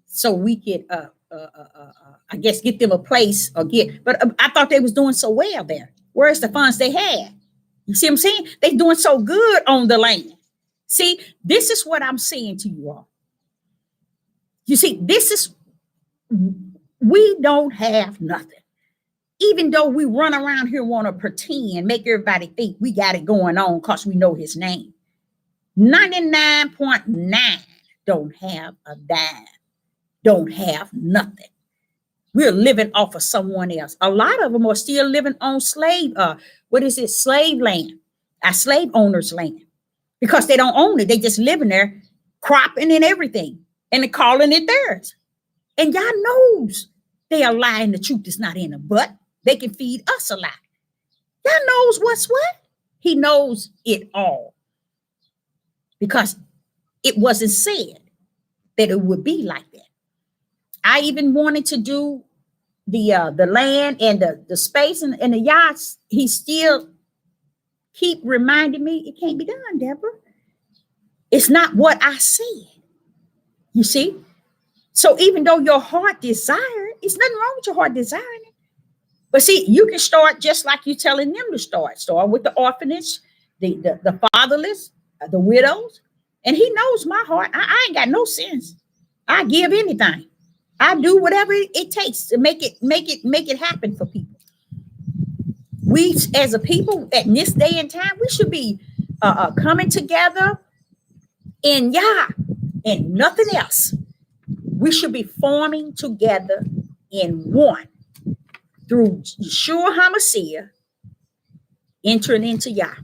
so we could, I guess, get them a place or but I thought they was doing so well there. Where's the funds they had? You see what I'm saying? They doing so good on the land. See, this is what I'm saying to you all. You see, we don't have nothing. Even though we run around here want to pretend, make everybody think we got it going on because we know his name. 99.9 don't have a dime, don't have nothing. We're living off of someone else. A lot of them are still living on slave land, our slave owners' land, because they don't own it. They just living there, cropping and everything, and they're calling it theirs. And Yah knows they are lying. The truth is not in them, but they can feed us a lie. Yah knows what's what. He knows it all. Because it wasn't said that it would be like that. I even wanted to do the land and the space and the yachts. He still keep reminding me it can't be done, Deborah. It's not what I said. You see? So even though your heart desire, it's nothing wrong with your heart desiring it. But see, you can start just like you're telling them to start. Start with the orphanage, the fatherless, the widows. And he knows my heart. I ain't got no sense. I give anything. I do whatever it takes to make it happen for people. We, as a people, at this day and time, we should be coming together in Yah and nothing else. We should be forming together in one through Yeshua HaMashiach, entering into Yah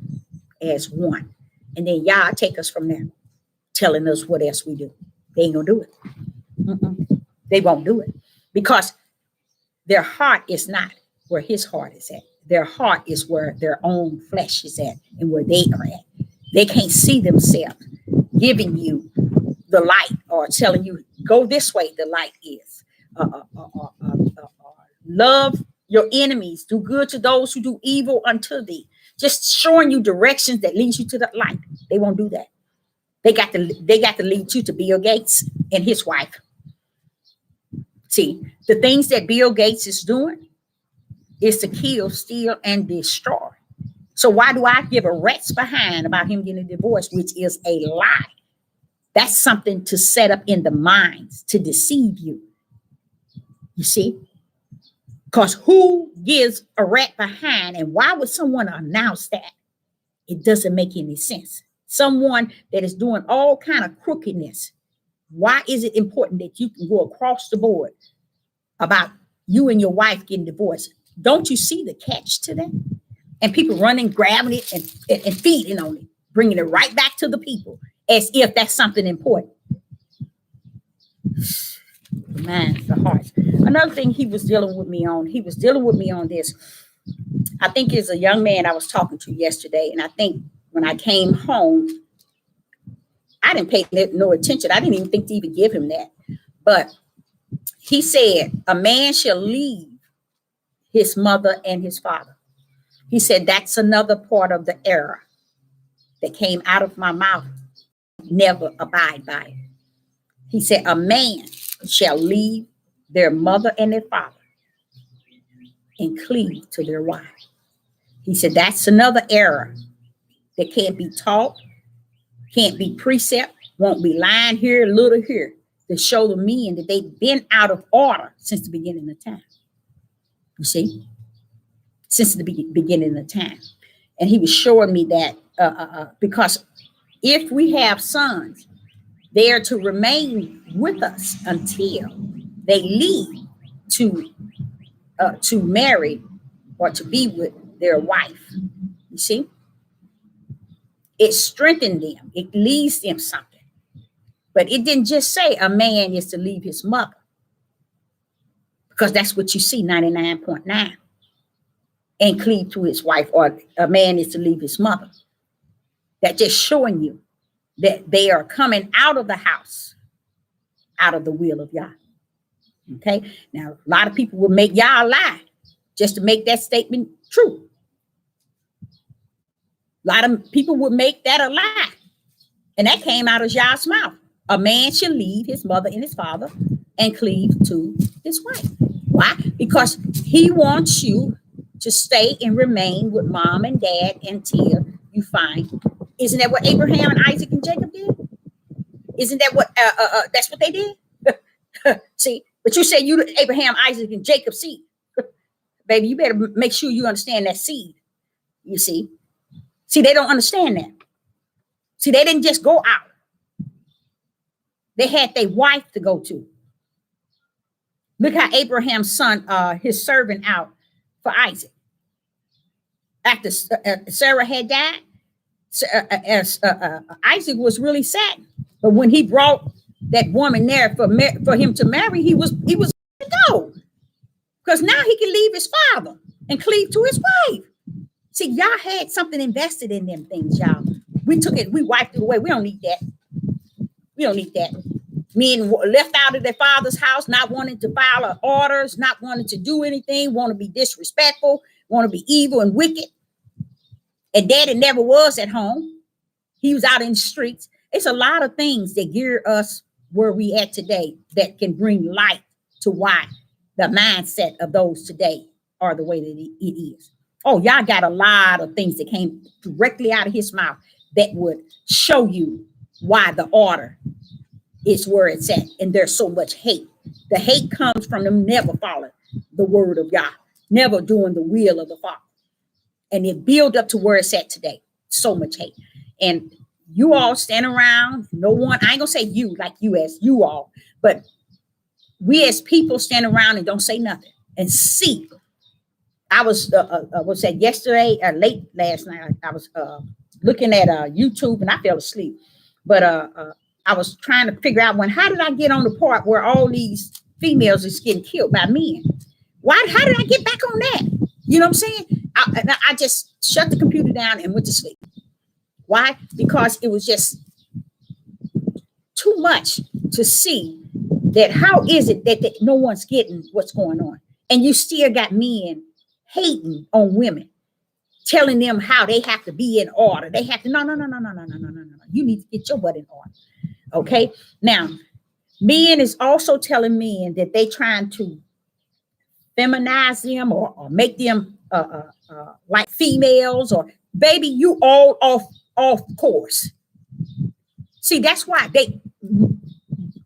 as one. And then Yah take us from there, telling us what else we do. They ain't gonna do it. They won't do it because their heart is not where his heart is at. Their heart is where their own flesh is at and where they are at. They can't see themselves giving you the light or telling you, go this way, the light is. Love your enemies, do good to those who do evil unto thee. Just showing you directions that leads you to the light. They won't do that. They got to lead you to Bill Gates and his wife. See, the things that Bill Gates is doing is to kill, steal, and destroy. So why do I give a rat's behind about him getting a divorce, which is a lie? That's something to set up in the minds to deceive you. You see? Because who gives a rat behind, and why would someone announce that? It doesn't make any sense. Someone that is doing all kind of crookedness. Why is it important that you can go across the board about you and your wife getting divorced? Don't you see the catch to that? And people running, grabbing it and feeding on it, bringing it right back to the people as if that's something important. Man, the heart. Another thing he was dealing with me on this. I think it's a young man I was talking to yesterday. And I think when I came home, I didn't pay no attention. I didn't even think to even give him that. But he said, a man shall leave his mother and his father. He said, that's another part of the error that came out of my mouth. Never abide by it. He said, a man shall leave their mother and their father and cleave to their wife. He said, that's another error that can't be taught, can't be precept, won't be lying here, little here, to show the men that they've been out of order since the beginning of time. You see, since the beginning of time. And he was showing me that because if we have sons, they are to remain with us until they leave to marry or to be with their wife. You see, it strengthened them. It leads them something. But it didn't just say a man is to leave his mother, because that's what you see 99.9, and cleave to his wife, or a man is to leave his mother. That's just showing you that they are coming out of the house, out of the will of Yah. Okay. Now, a lot of people will make Yah lie just to make that statement true. A lot of people would make that a lie. And that came out of Yah's mouth. A man should leave his mother and his father and cleave to his wife. Why? Because he wants you to stay and remain with mom and dad until you find. Isn't that what Abraham and Isaac and Jacob did? Isn't that what that's what they did? See, but you say you Abraham, Isaac, and Jacob seed. Baby, you better make sure you understand that seed. You see? See, they don't understand that. See, they didn't just go out. They had their wife to go to. Look how Abraham's son, his servant out for Isaac. After Sarah had died, Isaac was really sad. But when he brought that woman there for him to marry, he was to go. Because now he can leave his father and cleave to his wife. See, y'all had something invested in them things, y'all. We took it, we wiped it away. We don't need that. We don't need that. Men left out of their father's house, not wanting to file orders, not wanting to do anything, want to be disrespectful, want to be evil and wicked. And daddy never was at home. He was out in the streets. It's a lot of things that gear us where we at today that can bring light to why the mindset of those today are the way that it is. Oh, y'all got a lot of things that came directly out of his mouth that would show you why the order is where it's at. And there's so much hate. The hate comes from them never following the word of God, never doing the will of the Father. And it built up to where it's at today. So much hate. And you all stand around, no one, I ain't gonna say you like you as you all, but we as people stand around and don't say nothing and see. I was that yesterday, late last night, I was looking at YouTube and I fell asleep. But I was trying to figure out how did I get on the part where all these females is getting killed by men? How did I get back on that? You know what I'm saying? I just shut the computer down and went to sleep. Why? Because it was just too much to see that how is it that no one's getting what's going on? And you still got men hating on women, telling them how they have to be in order. They have to, no. You need to get your butt in order. Okay. Now, men is also telling men that they trying to feminize them or make them like females, or baby, you all off course. See, that's why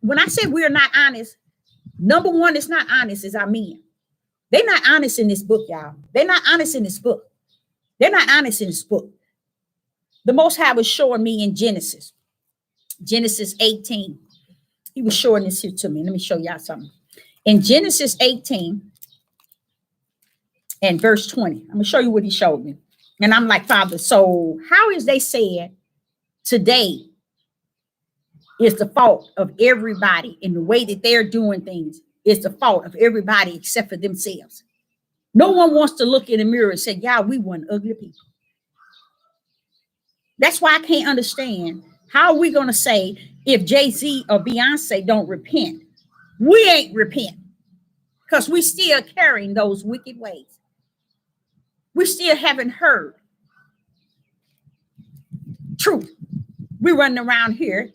when I say we're not honest, number one is not honest is our men. They're not honest in this book, y'all. They're not honest in this book. They're not honest in this book. The Most High was showing me in Genesis 18. He was showing this here to me. Let me show y'all something. In Genesis 18 and verse 20, I'm going to show you what he showed me. And I'm like, Father, so how is they saying today is the fault of everybody in the way that they're doing things is the fault of everybody except for themselves? No one wants to look in the mirror and say, yeah, we want ugly people. That's why I can't understand how are we going to say if Jay-Z or Beyonce don't repent, we ain't repent because we still carrying those wicked ways. We still haven't heard truth. We're running around here.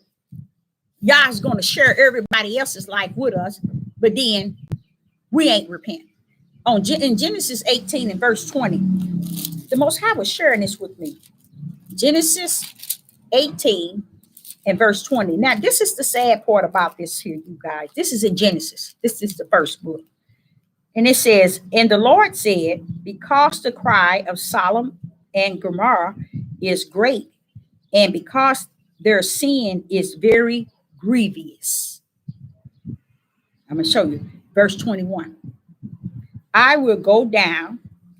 Y'all's going to share everybody else's life with us, but then we ain't repent. In Genesis 18 and verse 20, the Most High was sharing this with me. Genesis 18 and verse 20. Now, this is the sad part about this here, you guys. This is in Genesis. This is the first book. And it says, and the Lord said, because the cry of Sodom and Gomorrah is great, and because their sin is very grievous. I'm going to show you. Verse 21. I will go down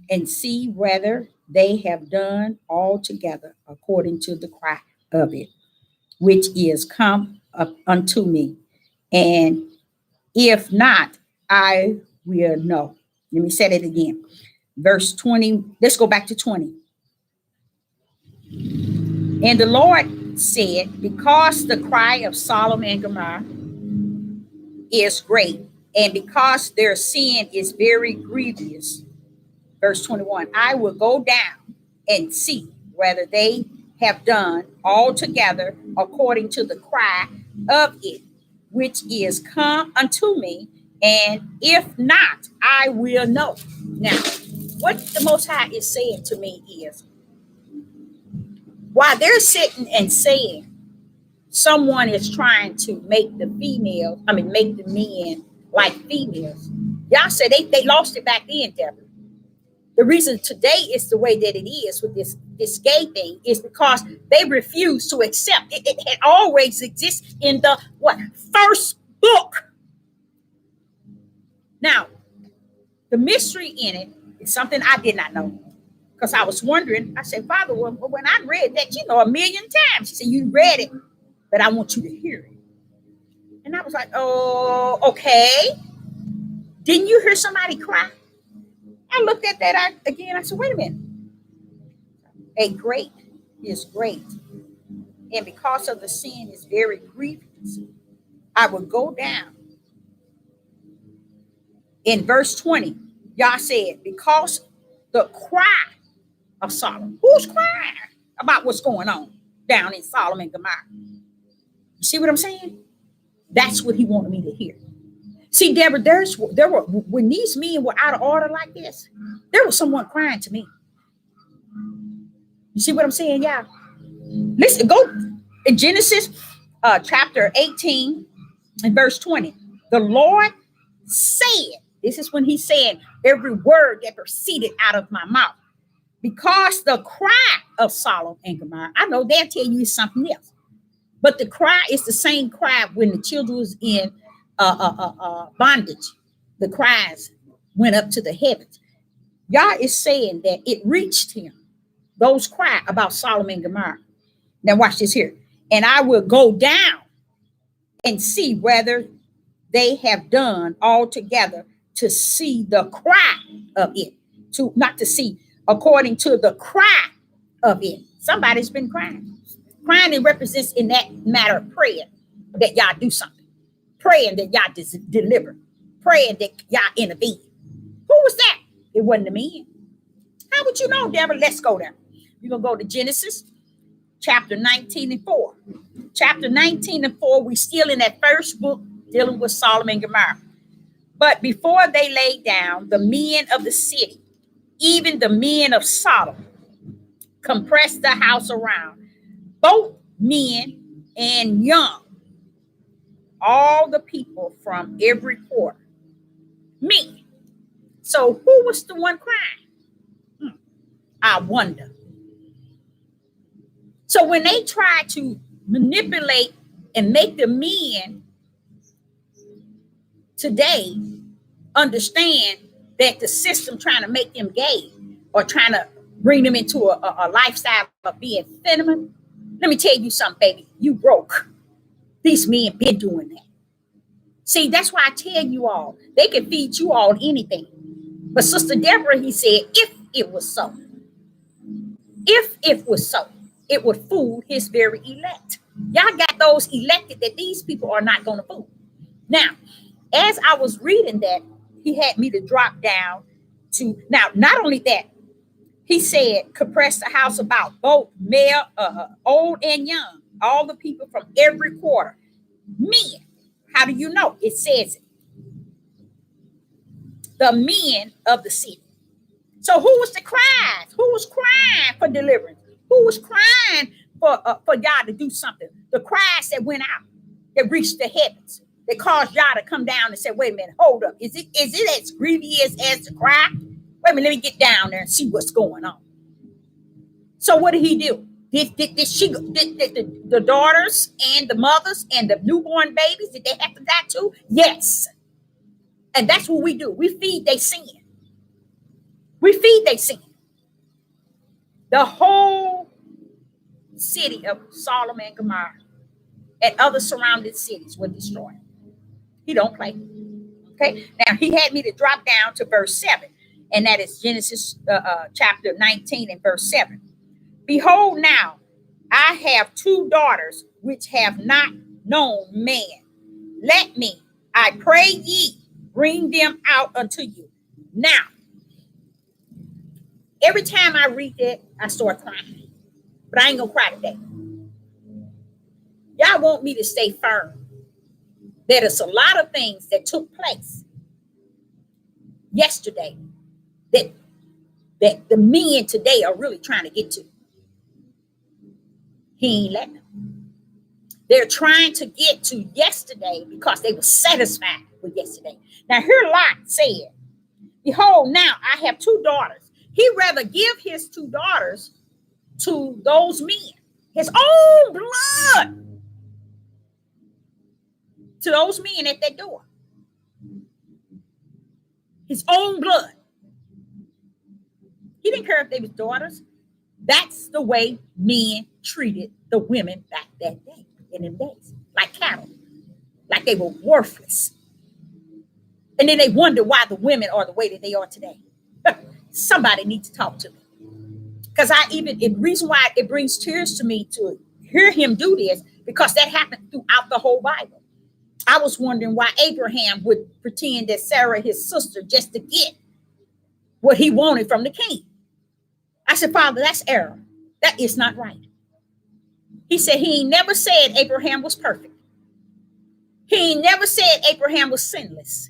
and see whether they have done altogether according to the cry of it, which is come up unto me. And if not, I will know. Let me say it again. Verse 20. Let's go back to 20. And the Lord said, because the cry of Sodom and Gomorrah is great, and because their sin is very grievous, verse 21, I will go down and see whether they have done altogether according to the cry of it, which is come unto me, and if not, I will know. Now, what the Most High is saying to me is, while they're sitting and saying someone is trying to make the men like females, y'all said they lost it back then, Deborah. The reason today is the way that it is with this gay thing is because they refuse to accept it. It always exists in the first book. Now, the mystery in it is something I did not know. Because I was wondering, I said, Father, when I read that, a million times. He said, you read it, but I want you to hear it. And I was like, oh, okay. Didn't you hear somebody cry? I looked at that again. I said, wait a minute. A great is great. And because of the sin is very grievous, I would go down. In verse 20, y'all said, because the cry of Sodom. Who's crying about what's going on down in Sodom and Gomorrah? You see what I'm saying? That's what he wanted me to hear. See, Deborah, there were when these men were out of order like this, there was someone crying to me. You see what I'm saying? Yeah. Listen, go in Genesis chapter 18 and verse 20. The Lord said, this is when he's saying every word that proceeded out of my mouth. because the cry of Sodom and Gomorrah, I know they'll tell you it's something else, but the cry is the same cry when the children was in bondage. The cries went up to the heavens. Yah is saying that it reached him, those cry about Sodom and Gomorrah. Now watch this here. And I will go down and see whether they have done altogether to see the cry of it. To not to see, according to the cry of it. Somebody's been crying. Crying, it represents in that matter of prayer that y'all do something. Praying that y'all deliver. Praying that y'all intervene. Who was that? It wasn't the men. How would you know, Deborah? Let's go there. You're going to go to Genesis chapter 19 and 4. Chapter 19 and 4, we still in that first book dealing with Sodom and Gomorrah. But before they laid down, the men of the city, even the men of Sodom, compressed the house around, both men and young, all the people from every quarter. Men. So who was the one crying? I wonder. So when they try to manipulate and make the men today understand that the system trying to make them gay or trying to bring them into a lifestyle of being feminine, let me tell you something, baby. You broke. These men been doing that. See, that's why I tell you all, they can feed you all anything. But Sister Deborah, he said, if it was so, it would fool his very elect. Y'all got those elected that these people are not going to fool. Now, as I was reading that, he had me to drop down to, now, not only that, he said, compress the house about both male, old and young, all the people from every quarter. Men, how do you know? It says it. The men of the city. So who was the cries? Who was crying for deliverance? Who was crying for y'all to do something? The cries that went out, that reached the heavens, that caused y'all to come down and say, wait a minute, hold up. Is it as grievous as the cry? Wait a minute, let me get down there and see what's going on. So what did he do? Did the daughters and the mothers and the newborn babies, did they have to die too? Yes. And that's what we do. We feed their sin. We feed their sin. The whole city of Sodom and Gomorrah and other surrounding cities were destroyed. He don't play. Okay. Now he had me to drop down to verse 7, and that is Genesis chapter 19 and verse 7. Behold, now I have 2 daughters which have not known man. Let me, I pray ye, bring them out unto you. Now, every time I read that, I start crying. But I ain't gonna cry today. Y'all want me to stay firm. There's a lot of things that took place yesterday that the men today are really trying to get to. He ain't letting them. They're trying to get to yesterday because they were satisfied with yesterday. Now, here Lot said, behold, now I have 2 daughters. He'd rather give his 2 daughters to those men, his own blood, to those men at their door. His own blood. He didn't care if they was daughters. That's the way men treated the women back that day, in them days, like cattle, like they were worthless. And then they wonder why the women are the way that they are today. Somebody needs to talk to me. Because the reason why it brings tears to me to hear him do this, because that happened throughout the whole Bible. I was wondering why Abraham would pretend that Sarah, his sister, just to get what he wanted from the king. I said, Father, that's error. That is not right. He said he never said Abraham was perfect. He never said Abraham was sinless.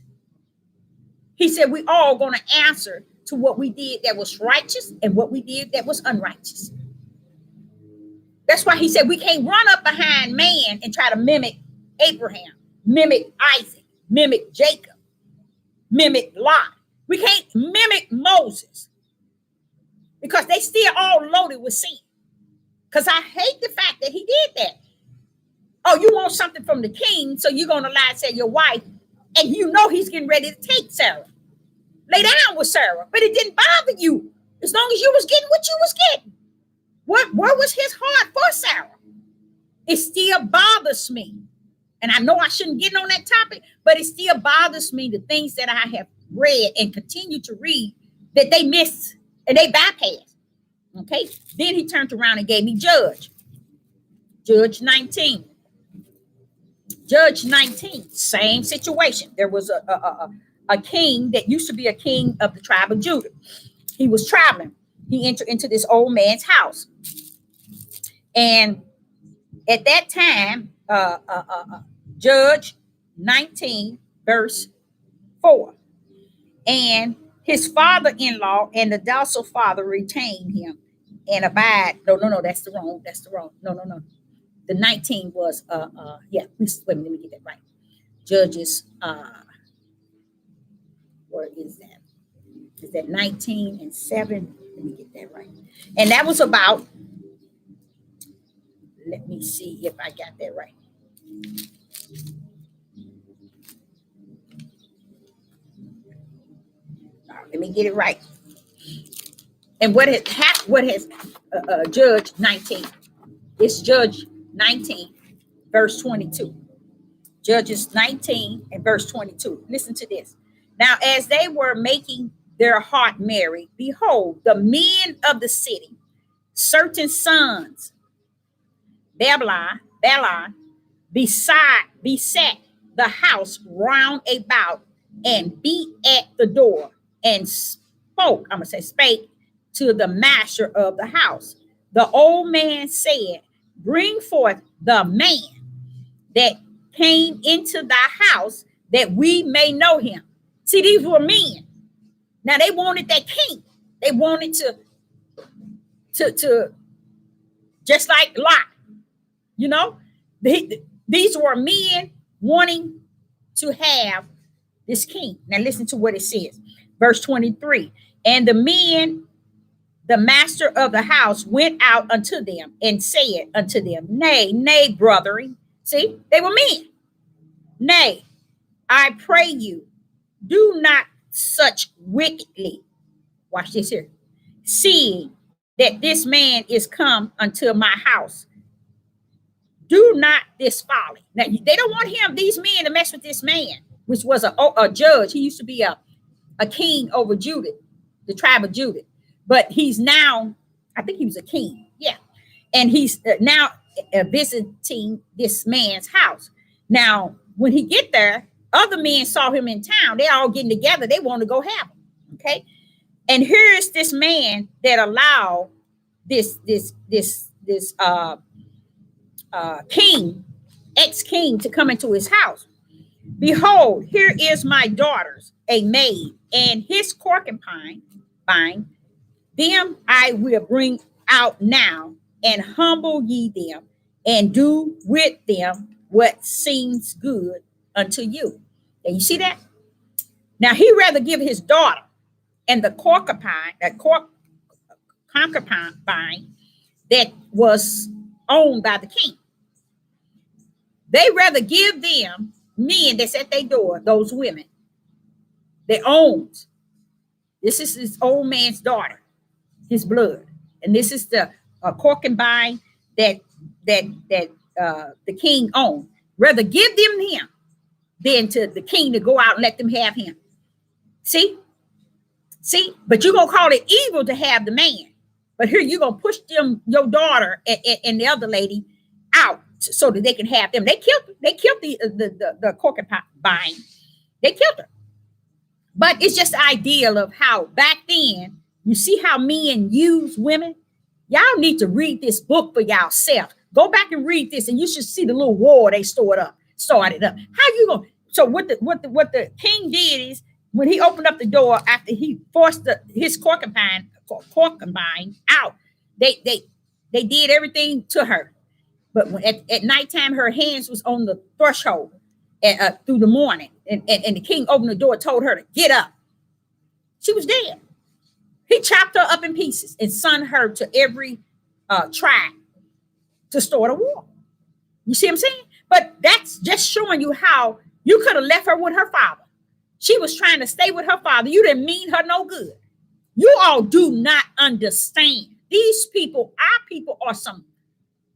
He said we all going to answer to what we did that was righteous and what we did that was unrighteous. That's why he said we can't run up behind man and try to mimic Abraham, mimic Isaac, mimic Jacob, mimic Lot. We can't mimic Moses. because they still all loaded with sin. Because I hate the fact that he did that. Oh, you want something from the king, so you're going to lie to your wife, and you know he's getting ready to take Sarah. Lay down with Sarah, but it didn't bother you as long as you was getting what you was getting. Where was his heart for Sarah? It still bothers me. And I know I shouldn't get on that topic, but it still bothers me, the things that I have read and continue to read that they missed and they bypassed. Okay. Then he turned around and gave me Judge 19. Judge 19, same situation. There was a king that used to be a king of the tribe of Judah. He was traveling. He entered into this old man's house. And at that time, Judge 19, verse 4. And his father-in-law and the docile father retained him and abide. No, that's the wrong. No. The 19 was, wait, let me get that right. Judges, where is that? Is that 19 and 7? Let me get that right. And that was about, let me see if I got that right. Let me get it right. And what has Judge 19? It's Judge 19, verse 22. Judges 19 and verse 22. Listen to this. Now, as they were making their heart merry, behold, the men of the city, certain sons, Babylon, beset the house round about and beat at the door and spake to the master of the house. The old man said, bring forth the man that came into thy house that we may know him. See, these were men. Now they wanted that king. They wanted to just like Lot, you know, these were men wanting to have this king. Now listen to what it says. Verse 23. And the men, the master of the house, went out unto them and said unto them, Nay, brethren. See, they were men. Nay, I pray you, do not such wickedly. Watch this here. Seeing that this man is come unto my house, do not this folly. Now, they don't want these men to mess with this man, which was a judge. He used to be a king over Judah, the tribe of Judah. But he's now, I think he was a king. Yeah. And he's now visiting this man's house. Now, when he get there, other men saw him in town. They all getting together. They want to go have him. Okay. And here's this man that allowed this king, ex-king, to come into his house. Behold, here is my daughters, a maid, and his concubine. Them I will bring out now, and humble ye them, and do with them what seems good unto you. And you see that? Now he rather give his daughter and the concubine that was owned by the king. They rather give them men that's at their door, those women they owned. This is this old man's daughter, his blood, and this is the concubine that the king owned. Rather give them him than to the king to go out and let them have him. See, but you're gonna call it evil to have the man, but here you're gonna push them, your daughter and the other lady, out so that they can have them. They killed the concubine. They killed her. But it's just the ideal of how back then, you see how men use women. Y'all need to read this book for yourself. Go back and read this, and you should see the little war they started up. How you gonna? So what the king did is, when he opened up the door after he forced his concubine out, they did everything to her. But when at nighttime, her hands was on the threshold through the morning, and the king opened the door, told her to get up. She was dead. He chopped her up in pieces and sent her to every tribe to start a war. You see what I'm saying? But that's just showing you how you could have left her with her father. She was trying to stay with her father. You didn't mean her no good. You all do not understand. These people, our people, are some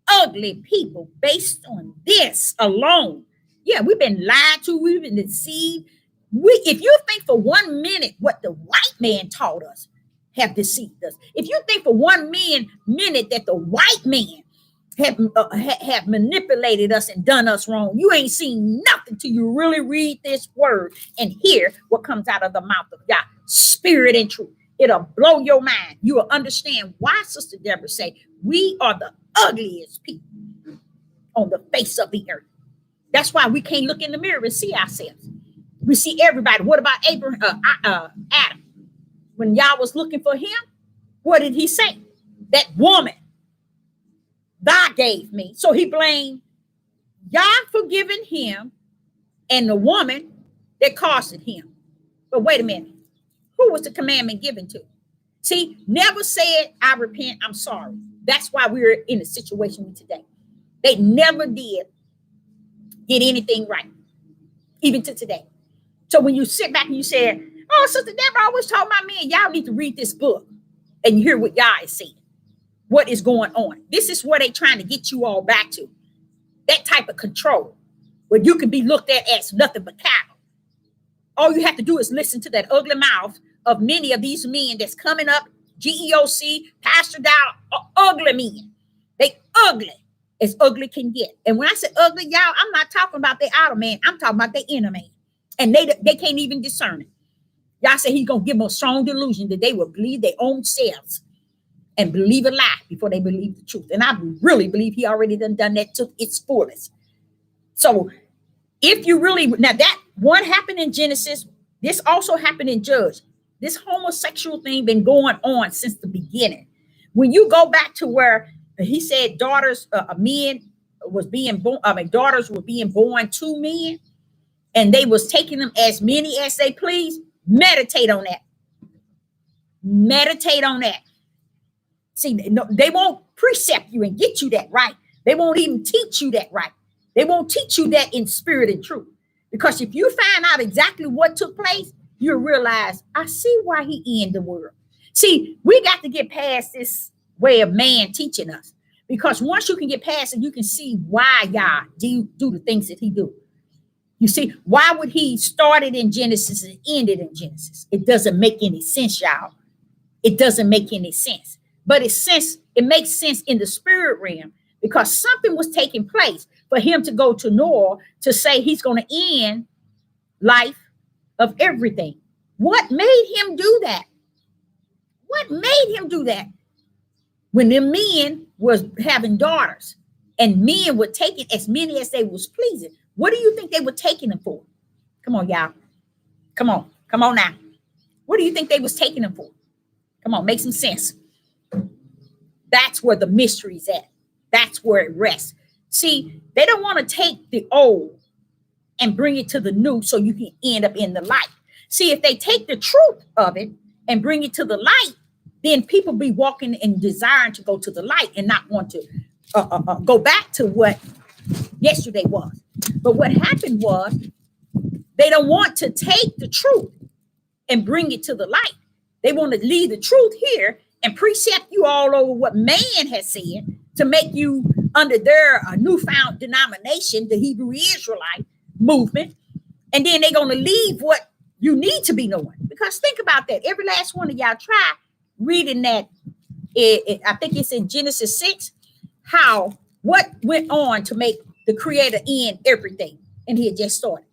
ugly people based on this alone. Yeah, we've been lied to. We've been deceived. If you think for 1 minute what the white man taught us have deceived us, if you think for 1 minute that the white man have manipulated us and done us wrong, you ain't seen nothing till you really read this word and hear what comes out of the mouth of God, spirit and truth. It'll blow your mind. You will understand why Sister Deborah say we are the ugliest people on the face of the earth. That's why we can't look in the mirror and see ourselves. We see everybody. What about Adam? When y'all was looking for him, what did he say? That woman God gave me. So he blamed God for giving him and the woman that costed him. But wait a minute. Who was the commandment given to? See, never said, I repent, I'm sorry. That's why we're in the situation we today. They never did get anything right, even to today. So when you sit back and you say, oh, Sister Deborah always told my men, y'all need to read this book and hear what y'all is saying. What is going on? This is where they're trying to get you all back to. That type of control where you can be looked at as nothing but cattle. All you have to do is listen to that ugly mouth of many of these men that's coming up, GEOC, Pastor Dow, ugly men. They ugly as ugly can get. And when I say ugly, y'all, I'm not talking about their outer man. I'm talking about their inner man. And they can't even discern it. Y'all say he's going to give them a strong delusion that they will believe their own selves and believe a lie before they believe the truth. And I really believe he already done that to its fullest. So if you really, now that one happened in Genesis, this also happened in Judges. This homosexual thing been going on since the beginning. When you go back to where he said daughters, men was being born, daughters were being born to men, and they was taking them as many as they please. Meditate on that. Meditate on that. See, they won't precept you and get you that right. They won't even teach you that right. They won't teach you that in spirit and truth. Because if you find out exactly what took place, you'll realize, I see why he ended the world. See, we got to get past this way of man teaching us. Because once you can get past it, you can see why God do the things that he do. You see, why would he start it in Genesis and end it in Genesis? It doesn't make any sense, y'all. It doesn't make any sense. But it makes sense in the spirit realm because something was taking place for him to go to Noah to say he's going to end life of everything. What made him do that? What made him do that? When the men was having daughters and men were taking as many as they was pleasing, what do you think they were taking them for? Come on, y'all. Come on now. What do you think they was taking them for? Come on, make some sense. That's where the mystery's at. That's where it rests. See, they don't want to take the old and bring it to the new so you can end up in the light. See, if they take the truth of it and bring it to the light, then people be walking and desiring to go to the light and not want to go back to what yesterday was. But what happened was they don't want to take the truth and bring it to the light. They want to leave the truth here and precept you all over what man has said to make you under their newfound denomination, the Hebrew Israelite movement. And then they're going to leave what you need to be knowing. Because think about that. Every last one of y'all try reading that. I think it's in Genesis 6, what went on to make the creator end everything. And he had just started.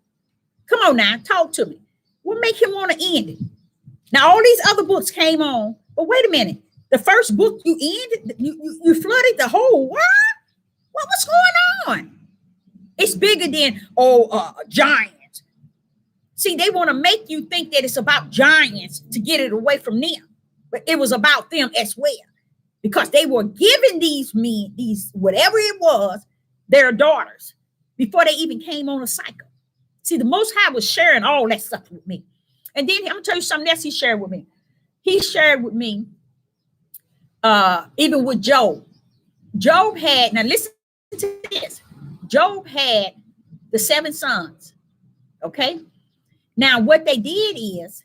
Come on now, talk to me. What make him want to end it? Now, all these other books came on, but wait a minute. The first book you ended, you flooded the whole world? What's going on? It's bigger than, giants. See, they want to make you think that it's about giants to get it away from them. But it was about them as well. Because they were giving these men, whatever it was, their daughters before they even came on a cycle. See, the Most High was sharing all that stuff with me. And then I'm going to tell you something else he shared with me. he shared with me, even with Job. Job had, now listen to this. Job had the 7 sons. Okay. Now, what they did is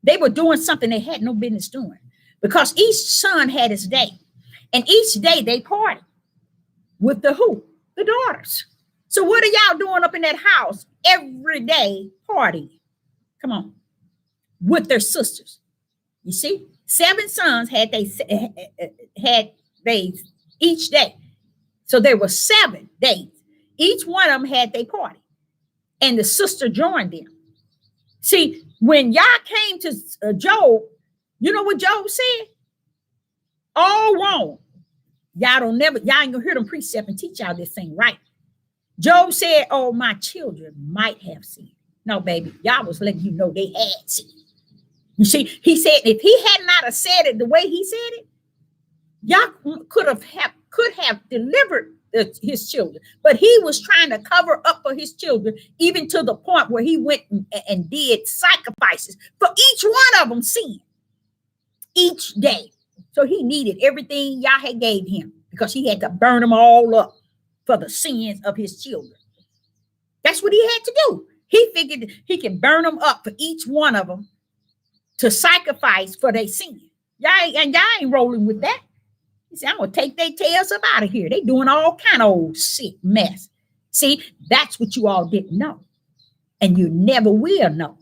they were doing something they had no business doing, because each son had his day. And each day they partied with the who? The daughters. So what are y'all doing up in that house every day partying? Come on. With their sisters. You see? 7 sons had they each day. So there were 7 days. Each one of them had their party. And the sister joined them. See, when y'all came to Job, you know what Job said? All wrong. Y'all ain't gonna hear them precept and teach y'all this thing right. Job said, oh, my children might have seen. No, baby, y'all was letting you know they had seen. You see, he said, if he had not have said it the way he said it, y'all could have delivered his children. But he was trying to cover up for his children, even to the point where he went and did sacrifices for each one of them sin each day. So he needed everything y'all had gave him, because he had to burn them all up for the sins of his children. That's what he had to do. He figured he can burn them up for each one of them to sacrifice for their sin. Y'all ain't rolling with that. He said, I'm going to take their tails up out of here. They doing all kind of old sick mess. See, that's what you all didn't know. And you never will know,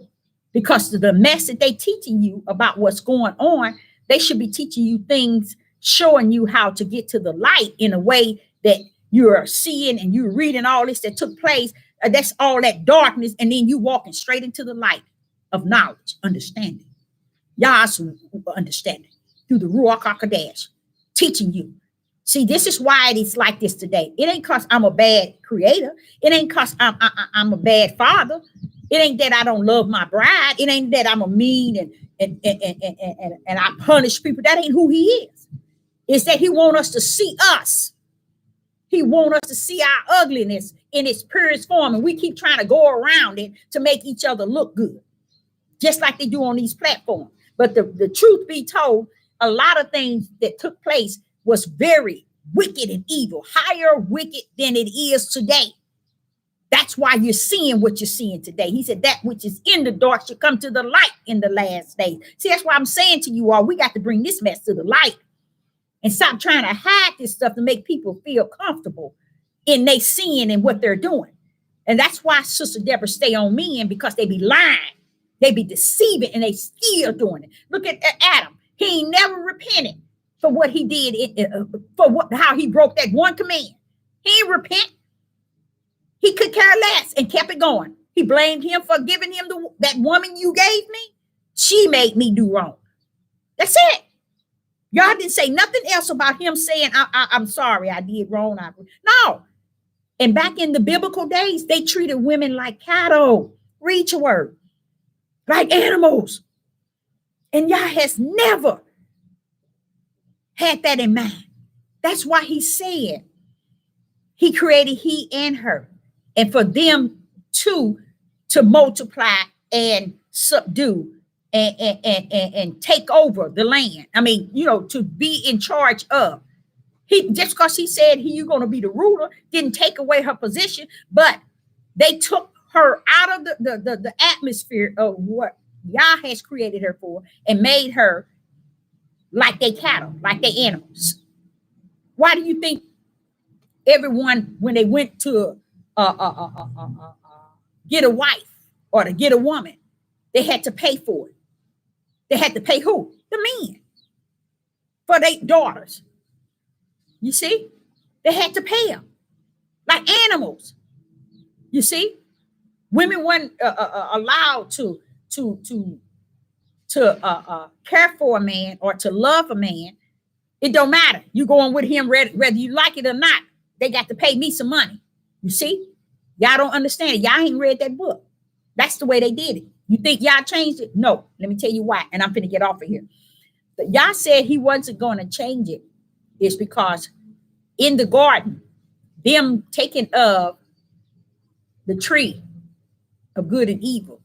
because of the mess that they teaching you about what's going on. They should be teaching you things, showing you how to get to the light in a way that you're seeing and you're reading all this that took place. That's all that darkness. And then you walking straight into the light of knowledge, understanding. Yah's understanding through the Ruach HaKodesh, teaching you. See, this is why it is like this today. It ain't because I'm a bad creator. It ain't because I'm a bad father. It ain't that I don't love my bride. It ain't that I'm a mean and I punish people. That ain't who he is. It's that he want us to see us. He want us to see our ugliness in its purest form. And we keep trying to go around it to make each other look good, just like they do on these platforms. But the truth be told, a lot of things that took place was very wicked and evil, higher wicked than it is today. That's why you're seeing what you're seeing today. He said that which is in the dark should come to the light in the last days. See, that's why I'm saying to you all, we got to bring this mess to the light and stop trying to hide this stuff to make people feel comfortable in they sin and what they're doing. And that's why Sister Deborah stay on men, because they be lying. They be deceiving, and they still doing it. Look at Adam. He ain't never repented for what he did, how he broke that one command. He ain't repent. He could care less and kept it going. He blamed him for giving him that woman you gave me. She made me do wrong. That's it. Y'all didn't say nothing else about him saying, I'm sorry, I did wrong. No. And back in the biblical days, they treated women like cattle. Read your word. Like animals. And Yah has never had that in mind. That's why he said he created he and her, and for them to multiply and subdue and take over the land. I mean, to be in charge of. He, just because he said you're going to be the ruler, didn't take away her position, but they took her out of the atmosphere of what Yah has created her for and made her like they cattle, like they animals. Why do you think everyone, when they went to get a wife or to get a woman, they had to pay for it? They had to pay who? The men. For their daughters. You see? They had to pay them like animals. You see? Women weren't allowed to care for a man or to love a man. It don't matter. You going with him whether you like it or not. They got to pay me some money. You see? Y'all don't understand it. Y'all ain't read that book. That's the way they did it. You think Yah changed it? No. Let me tell you why. And I'm finna get off of here. But Yah said he wasn't going to change it. It's because in the garden, them taking of the tree of good and evil,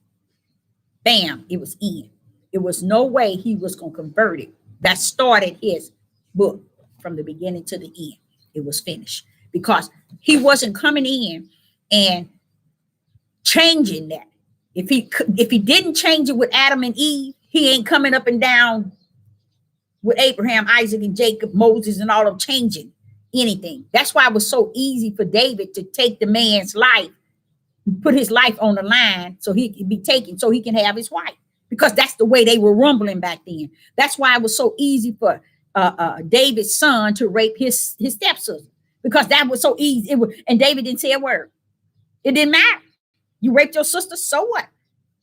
bam, it was in. It was no way he was going to convert it. That started his book from the beginning to the end. It was finished because he wasn't coming in and changing that. If he didn't change it with Adam and Eve, he ain't coming up and down with Abraham, Isaac, and Jacob, Moses, and all of changing anything. That's why it was so easy for David to take the man's life, put his life on the line so he can be taken, so he can have his wife, because that's the way they were rumbling back then. That's why it was so easy for David's son to rape his stepsister, because that was so easy. And David didn't say a word. It didn't matter. You raped your sister, so what?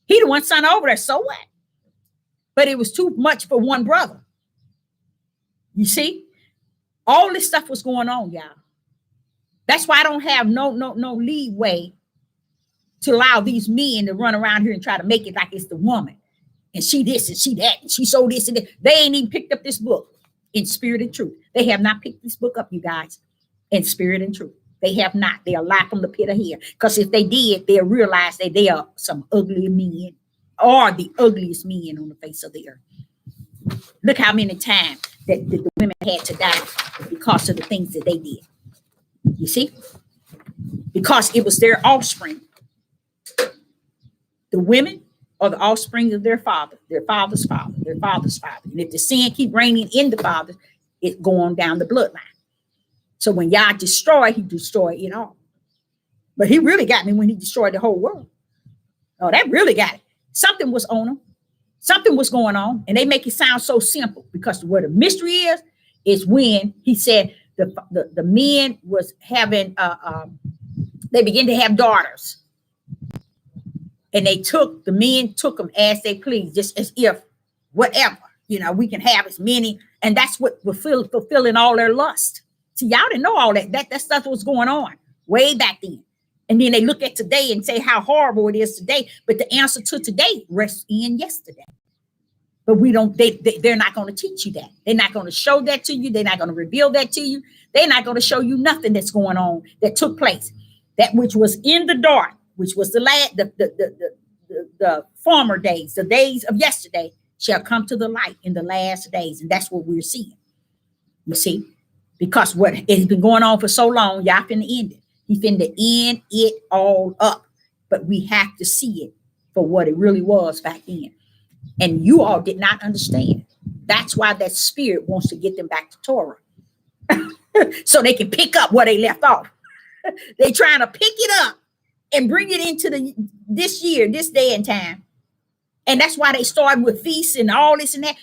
He the one son over there, so what? But it was too much for one brother. You see, all this stuff was going on, y'all. That's why I don't have no leeway to allow these men to run around here and try to make it like it's the woman. And she this and she that, and she so this and that. They ain't even picked up this book in spirit and truth. They have not picked this book up, you guys, in spirit and truth. They have not. They are lie from the pit of hell. Because if they did, they'll realize that they are some ugly men, or the ugliest men on the face of the earth. Look how many times that the women had to die because of the things that they did. You see? Because it was their offspring. The women are the offspring of their father, their father's father, their father's father. And if the sin keep reigning in the father, it's going down the bloodline. So when Yah destroyed, he destroyed it all. But he really got me when he destroyed the whole world. Oh, that really got it. Something was on him. Something was going on. And they make it sound so simple, because where the mystery is when he said the men was having, they began to have daughters. And the men took them as they pleased, just as if whatever, we can have as many. And that's what was fulfilling all their lust. See, y'all didn't know all that. That stuff was going on way back then. And then they look at today and say how horrible it is today. But the answer to today rests in yesterday. But they're not going to teach you that. They're not going to show that to you. They're not going to reveal that to you. They're not going to show you nothing that's going on that took place. That which was in the dark, which was the former days, the days of yesterday, shall come to the light in the last days. And that's what we're seeing. You see? Because what has been going on for so long, y'all finna end it. He finna end it all up. But we have to see it for what it really was back then. And you all did not understand. That's why that spirit wants to get them back to Torah. So they can pick up where they left off. They trying to pick it up and bring it into this year, this day and time. And that's why they started with feasts and all this and that.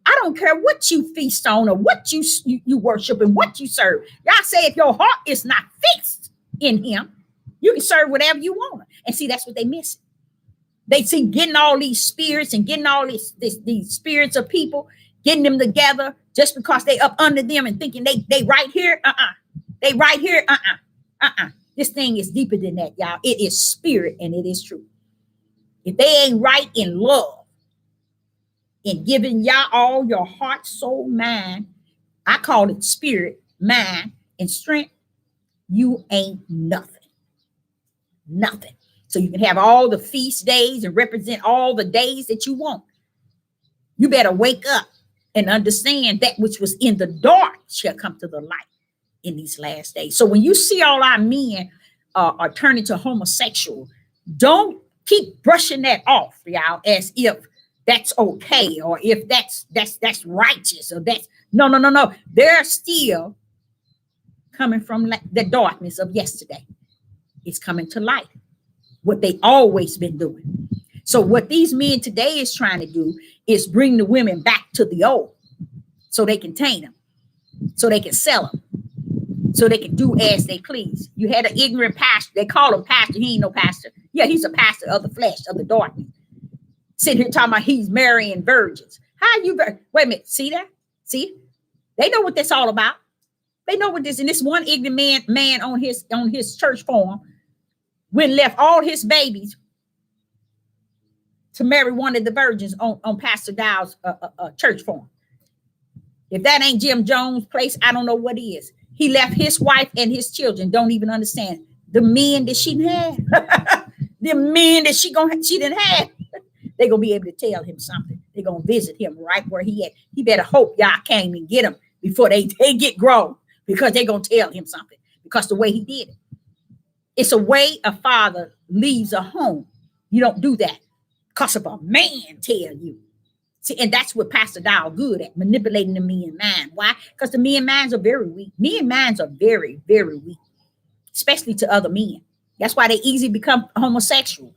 I don't care what you feast on or what you worship and what you serve. Y'all say if your heart is not fixed in him, you can serve whatever you want. And see, that's what they miss. They see getting all these spirits and getting all these spirits of people, getting them together just because they up under them and thinking they right here. They right here. This thing is deeper than that, y'all. It is spirit and it is truth. If they ain't right in love, in giving y'all all your heart, soul, mind, I call it spirit, mind, and strength, you ain't nothing. Nothing. So you can have all the feast days and represent all the days that you want. You better wake up and understand that which was in the dark shall come to the light in these last days. So when you see all our men are turning to homosexual, don't keep brushing that off, y'all, as if that's okay, or if that's righteous, or that's no. They're still coming from the darkness of yesterday. It's coming to light. What they always been doing. So what these men today is trying to do is bring the women back to the old, so they can tame them, so they can sell them, so they can do as they please. You had an ignorant pastor. They call him pastor. He ain't no pastor. Yeah, he's a pastor of the flesh, of the darkness. Sitting here talking about he's marrying virgins. How you? Wait a minute. See that? See? They know what that's all about. They know what this. And this one ignorant man on his church forum went and left all his babies to marry one of the virgins on Pastor Dow's church forum. If that ain't Jim Jones' place, I don't know what is. He left his wife and his children. Don't even understand the men that she had. The men that she didn't have. They're gonna be able to tell him something They're going to visit him right where he at. He better hope y'all came and get him before they get grown, because they're going to tell him something, because the way he did it. It's a way a father leaves a home. You don't do that because of a man tell you. See, and that's what Pastor Dow good at, manipulating the men mind. Why? Because the men minds are very weak. Men minds are very, very weak, especially to other men. That's why they easily become homosexual.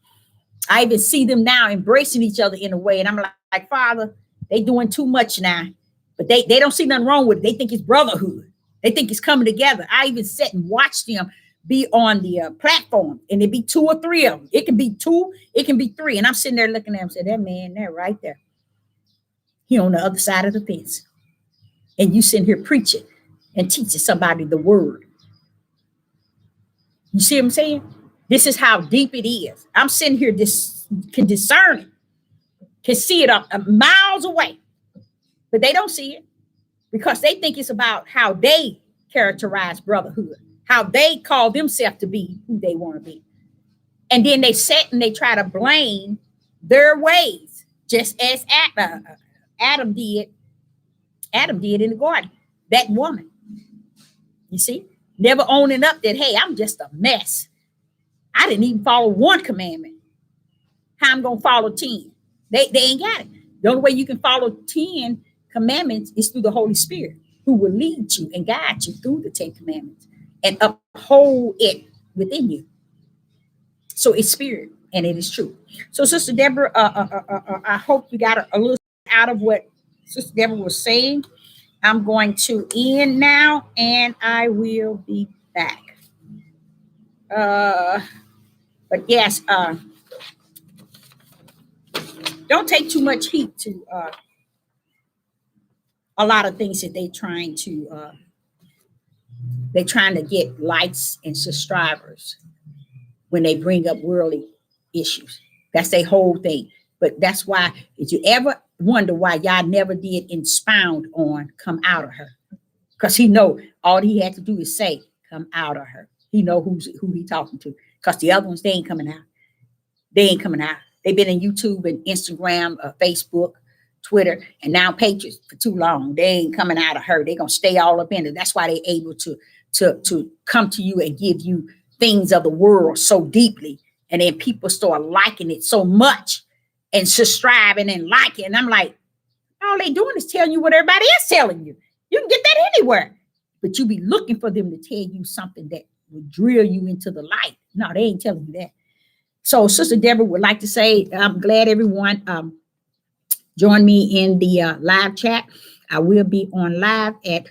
I even see them now embracing each other in a way. And I'm like, Father, they doing too much now. But they don't see nothing wrong with it. They think it's brotherhood. They think it's coming together. I even sat and watched them be on the platform, and it be 2 or 3 of them. It can be 2, it can be 3. And I'm sitting there looking at him and say, that man there right there, he on the other side of the fence. And you sitting here preaching and teaching somebody the word. You see what I'm saying? This is how deep it is. I'm sitting here, can discern it, can see it miles away, but they don't see it because they think it's about how they characterize brotherhood, how they call themselves to be who they want to be. And then they sit and they try to blame their ways, just as Adam did. Adam did in the garden. That woman, you see, never owning up that, hey, I'm just a mess. I didn't even follow 1 commandment. How I'm going to follow 10? They ain't got it. The only way you can follow 10 commandments is through the Holy Spirit, who will lead you and guide you through the 10 commandments and uphold it within you. So it's spirit and it is true. So Sister Deborah, I hope you got a little out of what Sister Deborah was saying. I'm going to end now and I will be back. But yes, don't take too much heat to a lot of things that they're trying to get likes and subscribers when they bring up worldly issues. That's their whole thing. But that's why, if you ever wonder why y'all never did expound on come out of her, because he know all he had to do is say come out of her. He know who he talking to, because the other ones, they ain't coming out. They ain't coming out. They've been in YouTube and Instagram, Facebook, Twitter, and now Patriots for too long. They ain't coming out of her. They're gonna stay all up in it. That's why they're able to come to you and give you things of the world so deeply, and then people start liking it so much and subscribing and liking. And I'm like, all they doing is telling you what everybody else telling you. You can get that anywhere, but you be looking for them to tell you something that will drill you into the light. No, they ain't telling you that. So Sister Deborah would like to say, I'm glad everyone joined me in the live chat. I will be on live at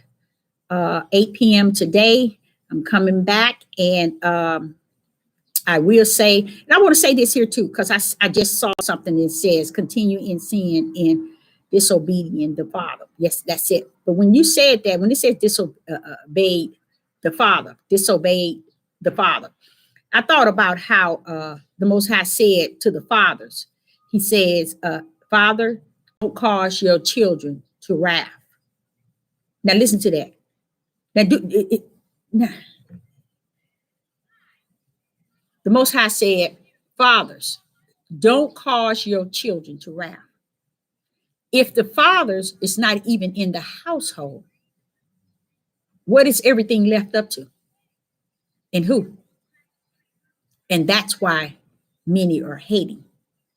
8 p.m. today. I'm coming back, and I will say, and I want to say this here too, because I just saw something that says continue in sin and disobedient the Father. Yes, that's it. But when you said that, when it says disobeyed the Father, I thought about how the Most High said to the fathers, he says, Father, don't cause your children to wrath. Now listen to that. Now, the Most High said, fathers, don't cause your children to wrath. If the fathers is not even in the household, what is everything left up to? And who? And that's why many are hating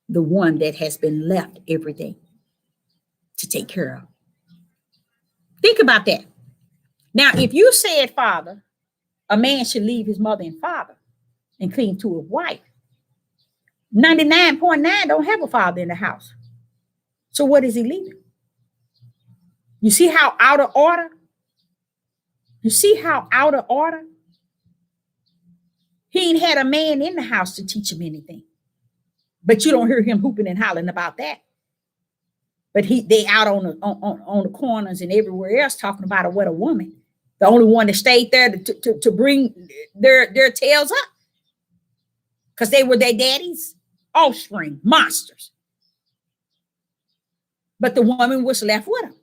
the one that has been left everything to take care of. Think about that. Now, if you said, Father, a man should leave his mother and father and cleave to his wife, 99.9 don't have a father in the house. So what is he leaving? You see how out of order? You see how out of order? He ain't had a man in the house to teach him anything. But you don't hear him hooping and hollering about that. But they out on the corners and everywhere else talking about what a woman. The only one that stayed there to bring their tails up. Because they were their daddy's offspring, monsters. But the woman was left with him.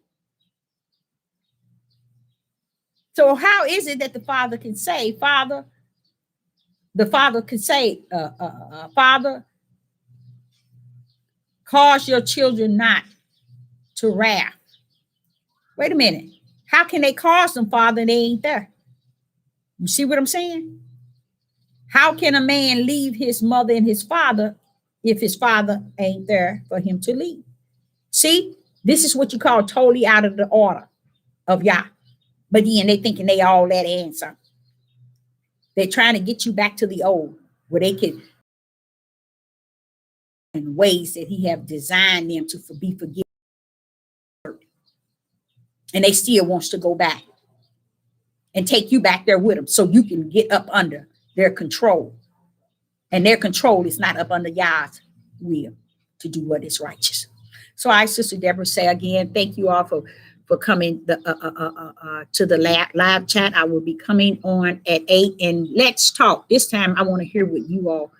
So how is it that the father can say, Father, cause your children not to wrath. Wait a minute. How can they cause them, Father, and they ain't there? You see what I'm saying? How can a man leave his mother and his father if his father ain't there for him to leave? See, this is what you call totally out of the order of Yah. But then they thinking they all that answer. They're trying to get you back to the old, where they can, in ways that he have designed them to be forgiven. And they still wants to go back and take you back there with them so you can get up under their control. And their control is not up under Yah's will to do what is righteous. So I, Sister Deborah, say again, thank you all for coming to the live chat. I will be coming on at 8, and let's talk. This time I want to hear what you all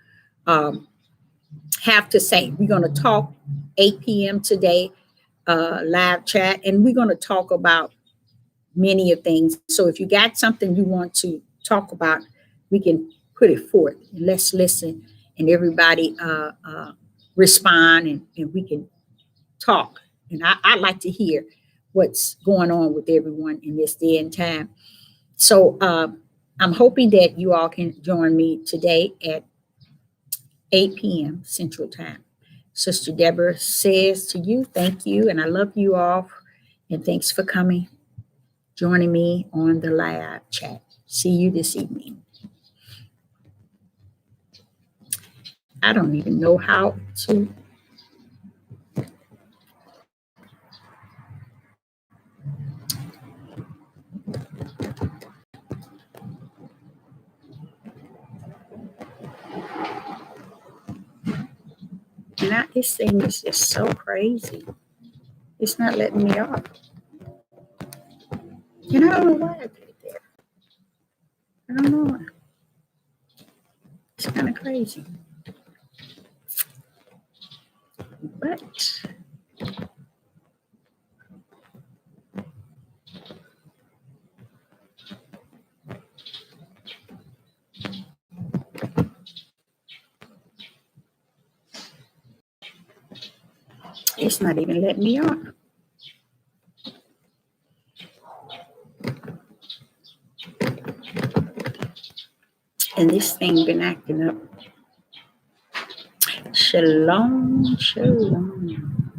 have to say. We're going to talk 8 p.m. today, live chat, and we're going to talk about many of things. So if you got something you want to talk about, we can put it forth. Let's listen, and everybody respond, and we can talk. And I'd like to hear what's going on with everyone in this day and time. So I'm hoping that you all can join me today at 8 p.m. Central Time. Sister Deborah says to you, thank you, and I love you all, and thanks for coming, joining me on the live chat. See you this evening. I don't even know how to. Now this thing is just so crazy. It's not letting me off. And I don't know why I did it there. I don't know why. It's kind of crazy. But it's not even letting me on. And this thing been acting up. Shalom, shalom.